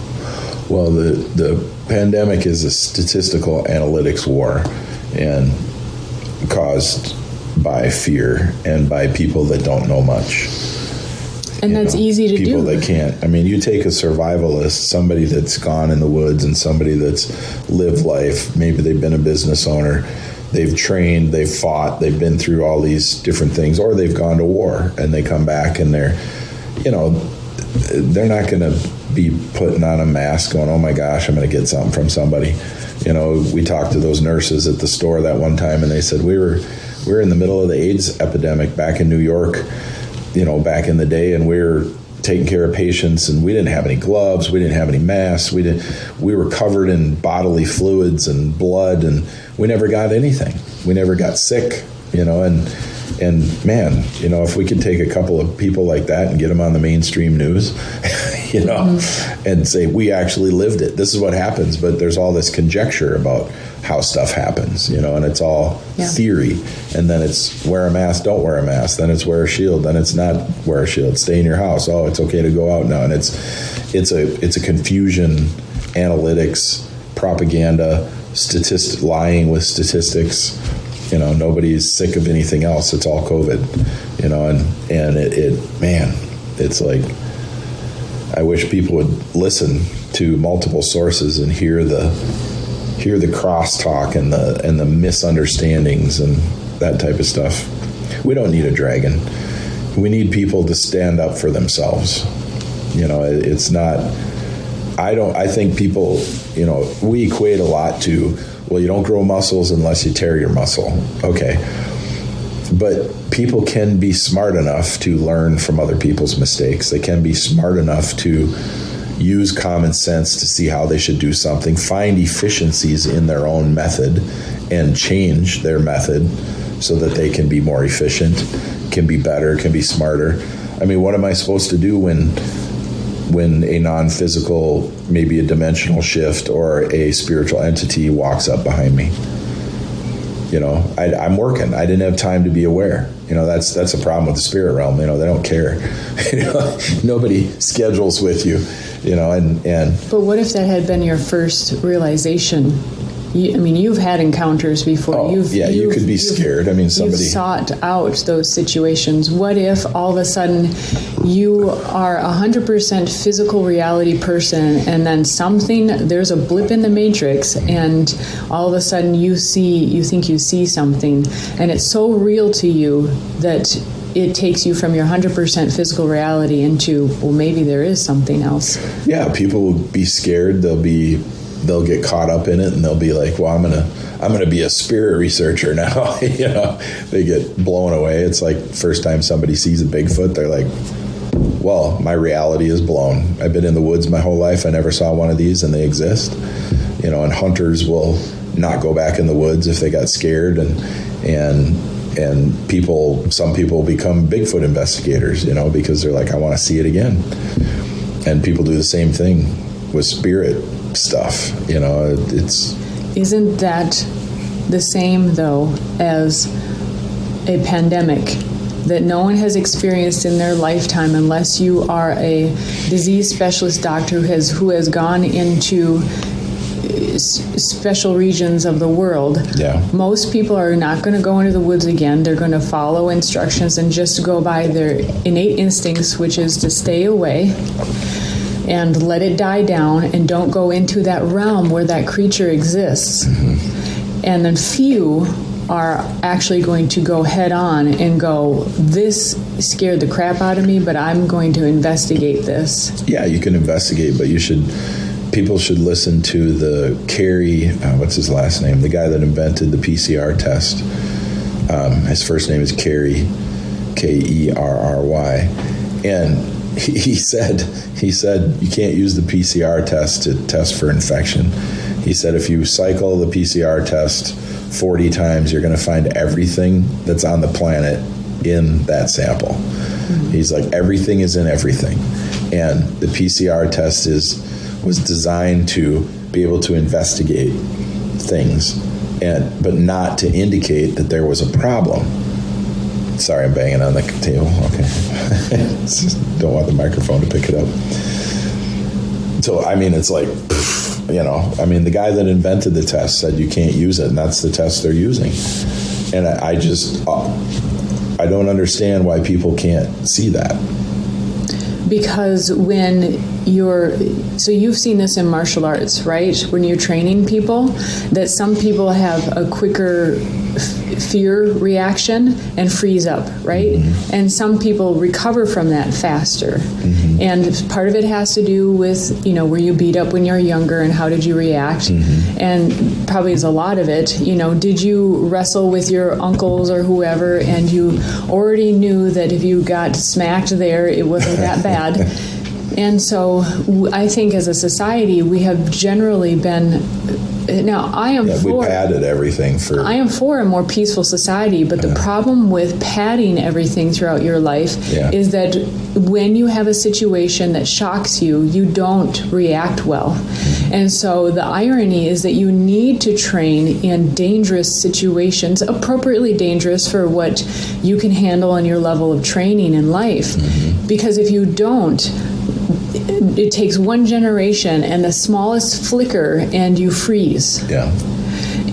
Well, the pandemic is a statistical analytics war, and caused by fear and by people that don't know much. And that's easy to do. People that can't. I mean, you take a survivalist, somebody that's gone in the woods and somebody that's lived life. Maybe they've been a business owner. They've trained, they've fought, they've been through all these different things, or they've gone to war and they come back and they're not going to be putting on a mask going, oh my gosh, I'm going to get something from somebody. We talked to those nurses at the store that one time, and they said we were in the middle of the AIDS epidemic back in New York, back in the day, and we were taking care of patients, and we didn't have any gloves, we didn't have any masks, we were covered in bodily fluids and blood, and we never got anything. We never got sick, and man, if we could take a couple of people like that and get them on the mainstream news, and say, we actually lived it. This is what happens. But there's all this conjecture about how stuff happens, and it's all theory. And then it's wear a mask, don't wear a mask. Then it's wear a shield. Then it's not wear a shield. Stay in your house. Oh, it's okay to go out now. And it's a confusion, analytics, propaganda, lying with statistics. Nobody's sick of anything else. It's all COVID, and it's like, I wish people would listen to multiple sources and hear the crosstalk and the misunderstandings and that type of stuff. We don't need a dragon. We need people to stand up for themselves. It's not. I think people. We equate a lot to, well, you don't grow muscles unless you tear your muscle. Okay. But people can be smart enough to learn from other people's mistakes. They can be smart enough to use common sense to see how they should do something, find efficiencies in their own method, and change their method so that they can be more efficient, can be better, can be smarter. I mean, what am I supposed to do when a non-physical, maybe a dimensional shift or a spiritual entity walks up behind me? I'm working. I didn't have time to be aware. That's a problem with the spirit realm. They don't care. Nobody schedules with you. But what if that had been your first realization? You've had encounters before. You could be scared. Somebody... You've sought out those situations. What if all of a sudden you are 100% physical reality person, and then there's a blip in the matrix, and all of a sudden you think you see something, and it's so real to you that it takes you from your 100% physical reality into, well, maybe there is something else. Yeah, people will be scared. They'll be they'll get caught up in it and they'll be like, well, I'm gonna be a spirit researcher now. They get blown away. It's like first time somebody sees a Bigfoot, they're like, well, my reality is blown. I've been in the woods my whole life. I never saw one of these, and they exist. And hunters will not go back in the woods if they got scared, and some people become Bigfoot investigators, because they're like, I want to see it again. And people do the same thing with spirit stuff. Isn't that the same though as a pandemic that no one has experienced in their lifetime, unless you are a disease specialist doctor who has gone into special regions of the world? Yeah. Most people are not going to go into the woods again. They're going to follow instructions and just go by their innate instincts, which is to stay away and let it die down and don't go into that realm where that creature exists. Mm-hmm. And then few are actually going to go head on and go, this scared the crap out of me, but I'm going to investigate this. Yeah, you can investigate, but people should listen to the Kerry, what's his last name? The guy that invented the PCR test. His first name is Kerry, Kerry. And he said you can't use the PCR test to test for infection. He said if you cycle the PCR test 40 times, you're going to find everything that's on the planet in that sample. Mm-hmm. He's like, everything is in everything. And the PCR test was designed to be able to investigate things, but not to indicate that there was a problem. Sorry, I'm banging on the table. Okay. Don't want the microphone to pick it up. So, it's like, the guy that invented the test said you can't use it, and that's the test they're using. And I don't understand why people can't see that. Because so you've seen this in martial arts, right? When you're training people, that some people have a quicker fear reaction and freeze up, right? Mm-hmm. And some people recover from that faster. Mm-hmm. And part of it has to do with, were you beat up when you were younger and how did you react? Mm-hmm. And probably is a lot of it, did you wrestle with your uncles or whoever and you already knew that if you got smacked there, it wasn't that bad? And so I think as a society, we have generally been, now I am for... we padded everything for... I am for a more peaceful society, but the problem with padding everything throughout your life is that when you have a situation that shocks you, you don't react well. And so the irony is that you need to train in dangerous situations, appropriately dangerous for what you can handle on your level of training in life. Mm-hmm. Because if you don't, it takes one generation and the smallest flicker and you freeze. Yeah.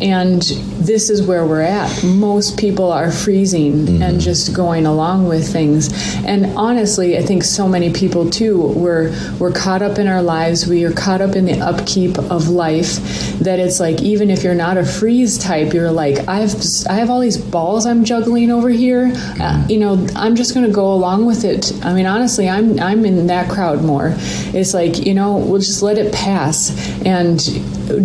And this is where we're at. Most people are freezing and just going along with things. And honestly, I think so many people too, we're caught up in our lives. We are caught up in the upkeep of life that it's like, even if you're not a freeze type, you're like, I have all these balls I'm juggling over here. I'm just going to go along with it. Honestly, I'm in that crowd more. It's like, we'll just let it pass and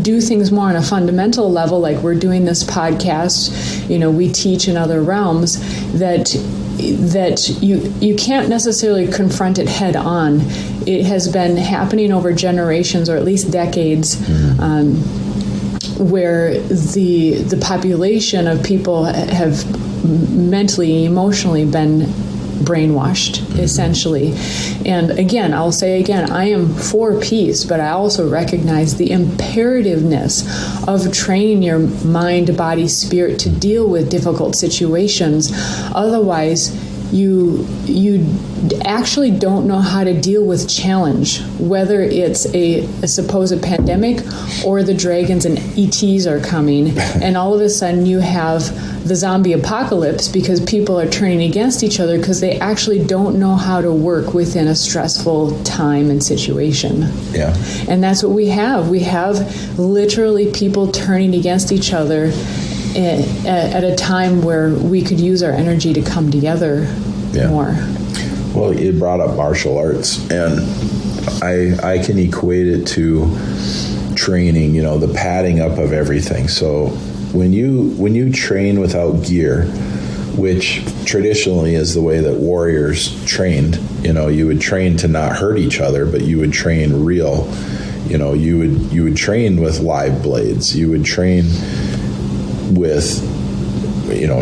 do things more on a fundamental level, like we're doing this podcast. We teach in other realms that you can't necessarily confront it head on. It has been happening over generations or at least decades, where the population of people have mentally, emotionally been brainwashed, essentially. And again, I'll say again, I am for peace, but I also recognize the imperativeness of training your mind, body, spirit to deal with difficult situations. Otherwise, you actually don't know how to deal with challenge, whether it's a supposed pandemic or the dragons and ETs are coming, and all of a sudden you have the zombie apocalypse because people are turning against each other because they actually don't know how to work within a stressful time and situation. Yeah. And that's what we have. We have literally people turning against each other at a time where we could use our energy to come together more. Well, you brought up martial arts, and I can equate it to training, the padding up of everything. So when you train without gear, which traditionally is the way that warriors trained, you would train to not hurt each other, but you would train real. You would train with live blades. You would train with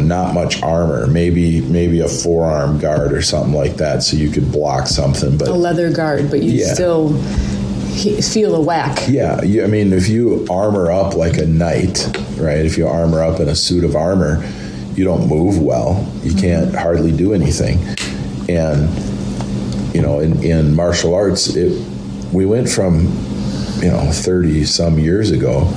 not much armor, maybe a forearm guard or something like that, so you could block something. But a leather guard, but you still feel a whack. Yeah, if you armor up like a knight, right? If you armor up in a suit of armor, you don't move well. You can't hardly do anything. And in martial arts, we went from 30 some years ago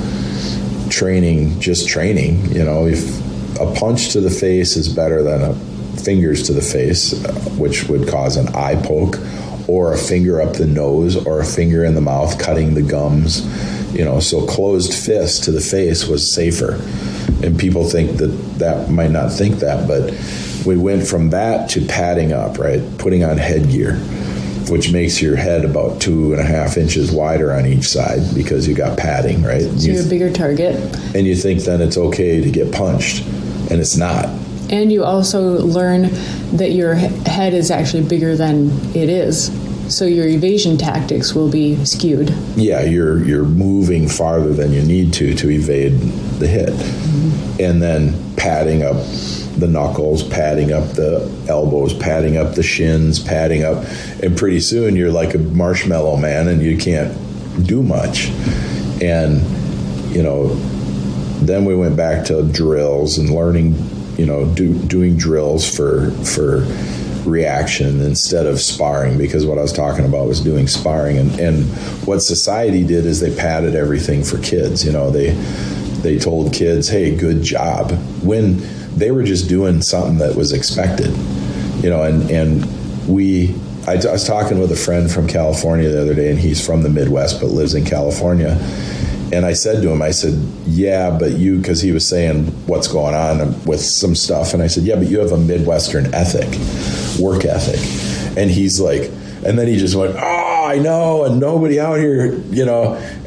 training. If a punch to the face is better than fingers to the face, which would cause an eye poke, or a finger up the nose, or a finger in the mouth, cutting the gums. So closed fist to the face was safer. And people think that might not think that, but we went from that to padding up, right? Putting on headgear, which makes your head about 2.5 inches wider on each side because you got padding, right? So you're a bigger target. And you think then it's okay to get punched, and it's not. And you also learn that your head is actually bigger than it is. So your evasion tactics will be skewed. Yeah, you're moving farther than you need to evade the hit. Mm-hmm. And then padding up the knuckles, padding up the elbows, padding up the shins, padding up, and pretty soon you're like a marshmallow man and you can't do much. And then we went back to drills and learning, doing drills for reaction instead of sparring, because what I was talking about was doing sparring. And what society did is they padded everything for kids. They told kids, hey, good job, when they were just doing something that was expected. I was talking with a friend from California the other day, and he's from the Midwest but lives in California. And I said to him, yeah, but you, because he was saying what's going on with some stuff. And I said, yeah, but you have a Midwestern work ethic. And he's like, and then he just went, I know, and nobody out here,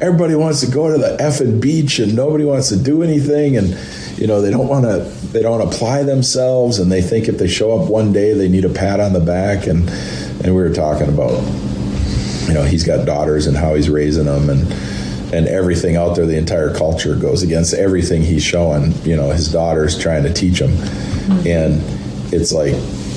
everybody wants to go to the effing beach and nobody wants to do anything. And, they don't apply themselves, and they think if they show up one day, they need a pat on the back. And we were talking about, he's got daughters and how he's raising them, and everything out there, the entire culture goes against everything he's showing. His daughter's trying to teach him. Mm-hmm. And it's like,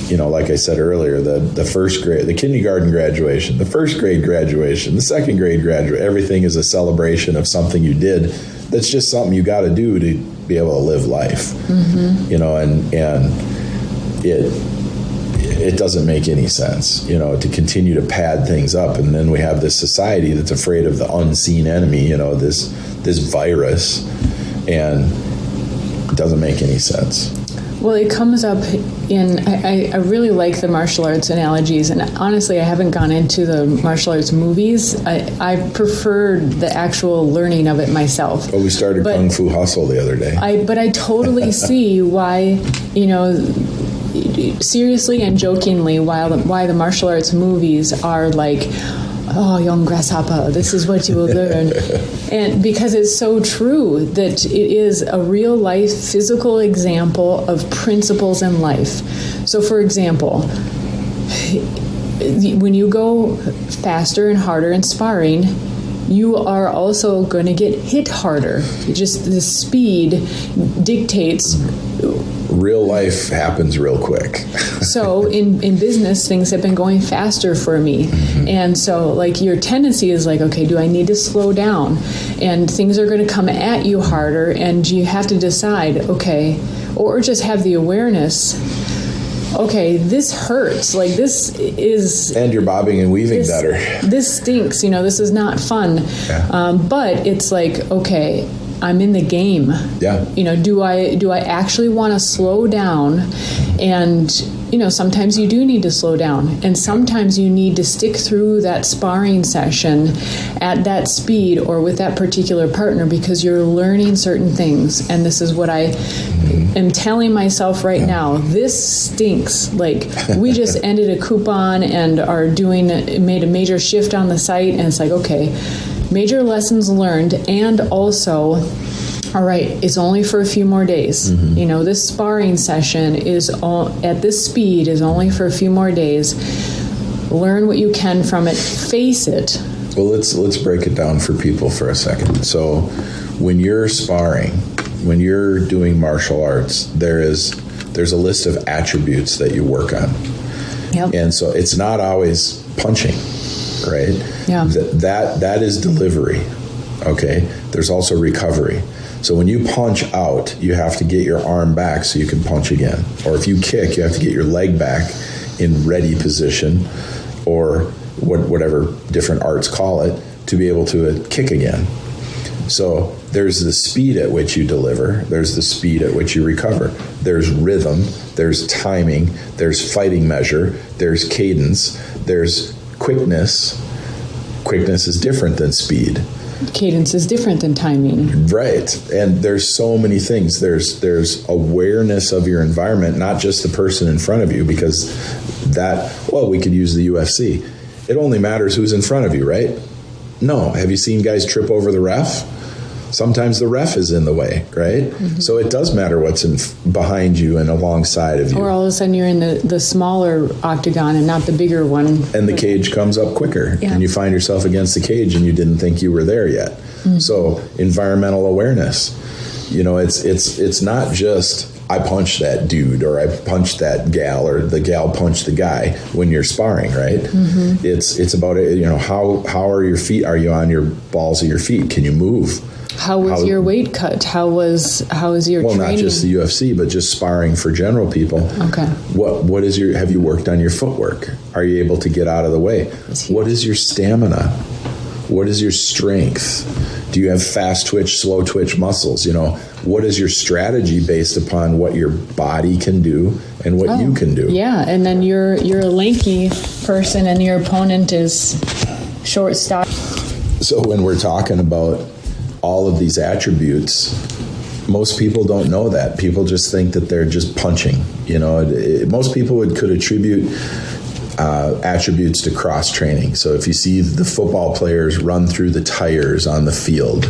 like I said earlier, the first grade, the kindergarten graduation, the first grade graduation, the second grade graduation, everything is a celebration of something you did that's just something you got to do to be able to live life. Mm-hmm. And it doesn't make any sense, to continue to pad things up. And then we have this society that's afraid of the unseen enemy, this virus, and it doesn't make any sense. Well, it comes up I really like the martial arts analogies, and honestly, I haven't gone into the martial arts movies. I prefer the actual learning of it myself. Well, we started Kung Fu Hustle the other day. But I totally see why, seriously and jokingly, why the martial arts movies are like, oh, young grasshopper, this is what you will learn. And because it's so true that it is a real life physical example of principles in life. So for example, when you go faster and harder in sparring, you are also going to get hit harder. Just the speed dictates. Real life happens real quick. So in business, things have been going faster for me. Mm-hmm. And so your tendency is okay, do I need to slow down? And things are going to come at you harder, and you have to decide, okay, or just have the awareness, okay, this hurts. This is... And you're bobbing and weaving better. This stinks. This is not fun. Yeah. But it's okay, I'm in the game. Yeah. Do I actually want to slow down? And sometimes you do need to slow down, and sometimes you need to stick through that sparring session at that speed or with that particular partner because you're learning certain things. And this is what I am telling myself right now. This stinks. We just ended a coupon and are made a major shift on the site, and it's okay. major lessons learned, and also, all right, it's only for a few more days. You know, this sparring session is at this speed is only for a few more days. Learn what you can from it. Face it. Well, let's break it down for people for a second. So, when you're sparring, when you're doing martial arts, there's a list of attributes that you work on. Yep. And so it's not always punching, right? Yeah. That is delivery. Okay. There's also recovery. So when you punch out, you have to get your arm back so you can punch again. Or if you kick, you have to get your leg back in ready position, or whatever different arts call it, to be able to kick again. So there's the speed at which you deliver. There's the speed at which you recover. There's rhythm. There's timing. There's fighting measure. There's cadence. There's quickness. Quickness is different than speed. Cadence is different than timing. Right. And there's so many things. There's awareness of your environment, not just the person in front of you, because we could use the UFC. It only matters who's in front of you, right? No. Have you seen guys trip over the ref? Sometimes the ref is in the way, right? Mm-hmm. So it does matter what's behind you and alongside of you. Or all of a sudden you're in the smaller octagon and not the bigger one. And the cage comes up quicker. Yeah. And you find yourself against the cage and you didn't think you were there yet. Mm-hmm. So environmental awareness. You know, it's not just I punched that dude or I punched that gal or the gal punched the guy when you're sparring, right? Mm-hmm. It's about, you know, how are your feet? Are you on your balls of your feet? Can you move? How was your weight cut? How was your training? Well, not just the UFC, but just sparring for general people. Okay. What is have you worked on your footwork? Are you able to get out of the way? What is your stamina? What is your strength? Do you have fast twitch, slow twitch muscles? You know, what is your strategy based upon what your body can do and what you can do? Yeah, and then you're a lanky person and your opponent is short, stocky. So when we're talking about all of these attributes, most people don't know that. People just think that they're just punching. You know, most people could attribute attributes to cross training. So if you see the football players run through the tires on the field,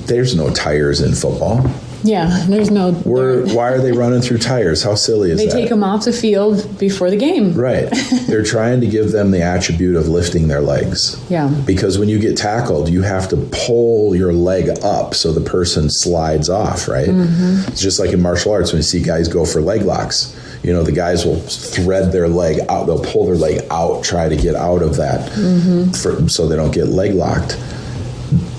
there's no tires in football. Yeah, there's no... Why are they running through tires? How silly is that? They take them off the field before the game. Right. They're trying to give them the attribute of lifting their legs. Yeah. Because when you get tackled, you have to pull your leg up so the person slides off, right? Mm-hmm. It's just like in martial arts when you see guys go for leg locks. You know, the guys will thread their leg out. They'll pull their leg out, try to get out of that so they don't get leg locked.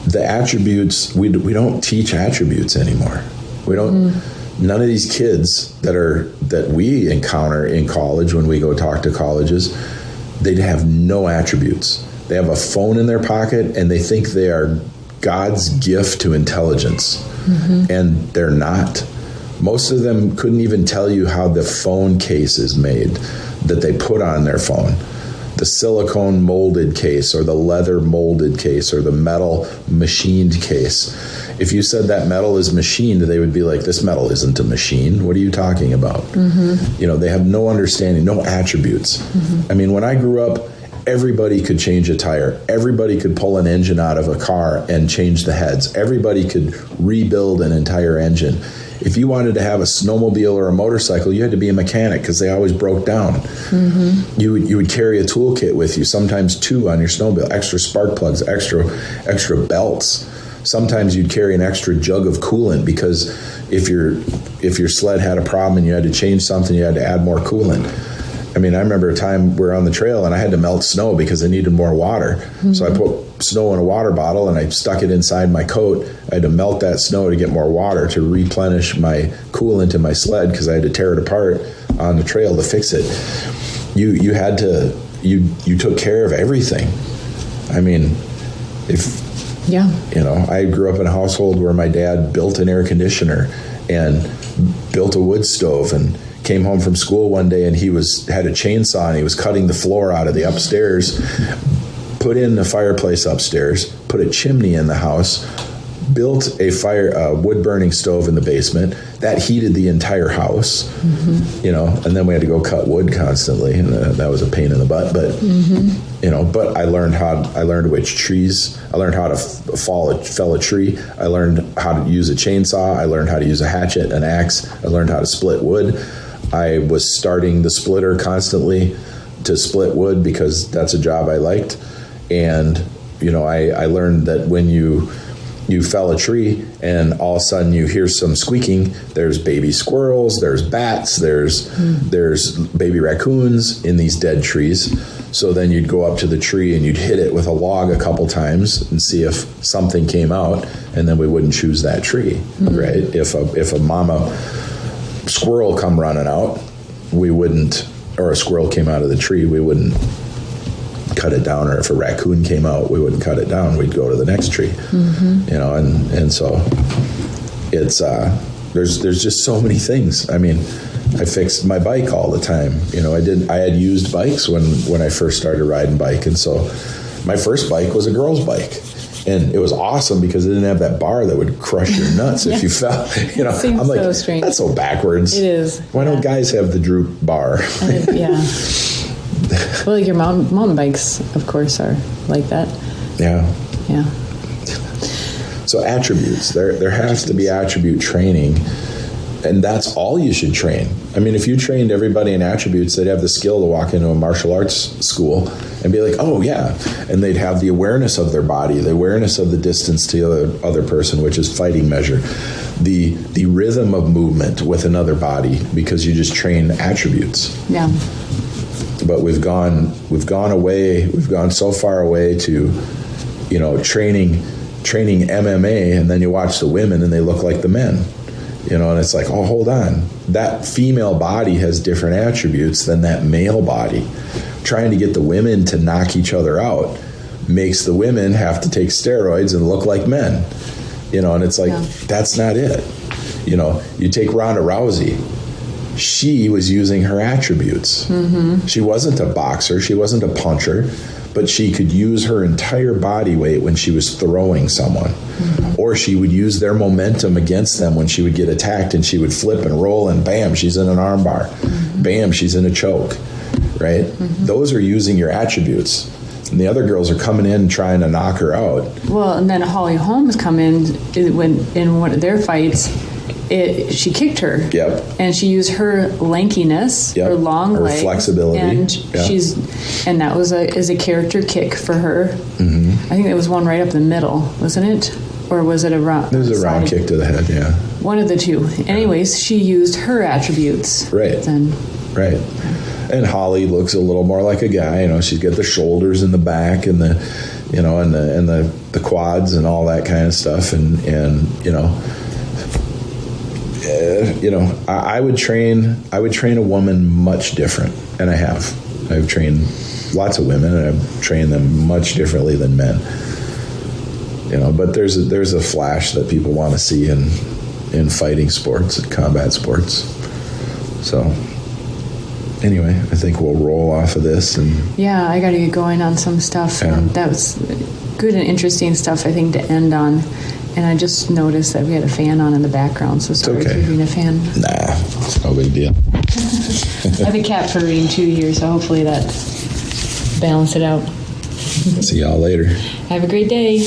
The attributes, we don't teach attributes anymore. We don't. None of these kids that we encounter in college when we go talk to colleges, they have no attributes. They have a phone in their pocket and they think they are God's gift to intelligence, and they're not. Most of them couldn't even tell you how the phone case is made that they put on their phone. The silicone molded case or the leather molded case or the metal machined case. If you said that metal is machined, they would be like, this metal isn't a machine. What are you talking about? Mm-hmm. You know, they have no understanding, no attributes. Mm-hmm. I mean, when I grew up, everybody could change a tire. Everybody could pull an engine out of a car and change the heads. Everybody could rebuild an entire engine. If you wanted to have a snowmobile or a motorcycle, you had to be a mechanic because they always broke down. Mm-hmm. You would carry a toolkit with you, sometimes 2 on your snowmobile, extra spark plugs, extra belts. Sometimes you'd carry an extra jug of coolant because if your sled had a problem and you had to change something, you had to add more coolant. I mean, I remember a time we were on the trail and I had to melt snow because I needed more water. Mm-hmm. So I put snow in a water bottle and I stuck it inside my coat. I had to melt that snow to get more water to replenish my coolant in my sled because I had to tear it apart on the trail to fix it. You took care of everything. I mean, I grew up in a household where my dad built an air conditioner and built a wood stove and came home from school one day and he had a chainsaw and he was cutting the floor out of the upstairs, put in the fireplace upstairs, put a chimney in the house, built a wood burning stove in the basement that heated the entire house, and then we had to go cut wood constantly, and that was a pain in the butt. But but I learned which trees. I learned how to fell a tree. I learned how to use a chainsaw. I learned how to use a hatchet, an axe. I learned how to split wood. I was starting the splitter constantly to split wood because that's a job I liked, and I learned that when you fell a tree and all of a sudden you hear some squeaking, there's baby squirrels, there's bats, there's baby raccoons in these dead trees. So then you'd go up to the tree and you'd hit it with a log a couple times and see if something came out, and then we wouldn't choose that tree, right? If a mama squirrel come running out, we wouldn't, or a squirrel came out of the tree, we wouldn't cut it down, or if a raccoon came out, we wouldn't cut it down, we'd go to the next tree. And so it's there's just so many things. I mean, I fixed my bike all the time. I had used bikes when I first started riding bike, and so my first bike was a girl's bike. And it was awesome because it didn't have that bar that would crush your nuts if you fell. Seems I'm like, so strange. That's so backwards. It is. Why don't guys have the droop bar? Yeah. Well, your mountain bikes, of course, are like that. Yeah. Yeah. So attributes. There has to be attribute training, and that's all you should train. I mean, if you trained everybody in attributes, they'd have the skill to walk into a martial arts school and be like, oh, yeah. And they'd have the awareness of their body, the awareness of the distance to the other person, which is fighting measure, the rhythm of movement with another body, because you just train attributes. Yeah. But we've gone so far away to, training MMA, and then you watch the women and they look like the men. And it's like, oh, hold on. That female body has different attributes than that male body. Trying to get the women to knock each other out makes the women have to take steroids and look like men. And it's like, That's not it. You take Ronda Rousey. She was using her attributes. She wasn't a boxer. She wasn't a puncher. But she could use her entire body weight when she was throwing someone. Or she would use their momentum against them when she would get attacked, and she would flip and roll, and bam, she's in an arm bar. Bam, she's in a choke, right? Those are using your attributes. And the other girls are coming in trying to knock her out. Well, and then Holly Holmes come in one of their fights. She kicked her. Yep. And she used her lankiness, her long her legs, flexibility, and that was a character kick for her. I think there was one right up the middle, wasn't it? Or was it a round? It was a round kick to the head. Yeah. One of the two. Anyways, she used her attributes. Right. Right. And Holly looks a little more like a guy. She's got the shoulders in the back and the, and the quads and all that kind of stuff, and I would train a woman much different, and I have. I've trained lots of women, and I've trained them much differently than men. But there's a flash that people want to see in fighting sports and combat sports. So anyway, I think we'll roll off of this, and I got to get going on some stuff. Yeah. And that was good and interesting stuff, I think, to end on. And I just noticed that we had a fan on in the background, so sorry for being a fan. Nah, it's no big deal. I have a cat furring too here, so hopefully that balance it out. See y'all later. Have a great day.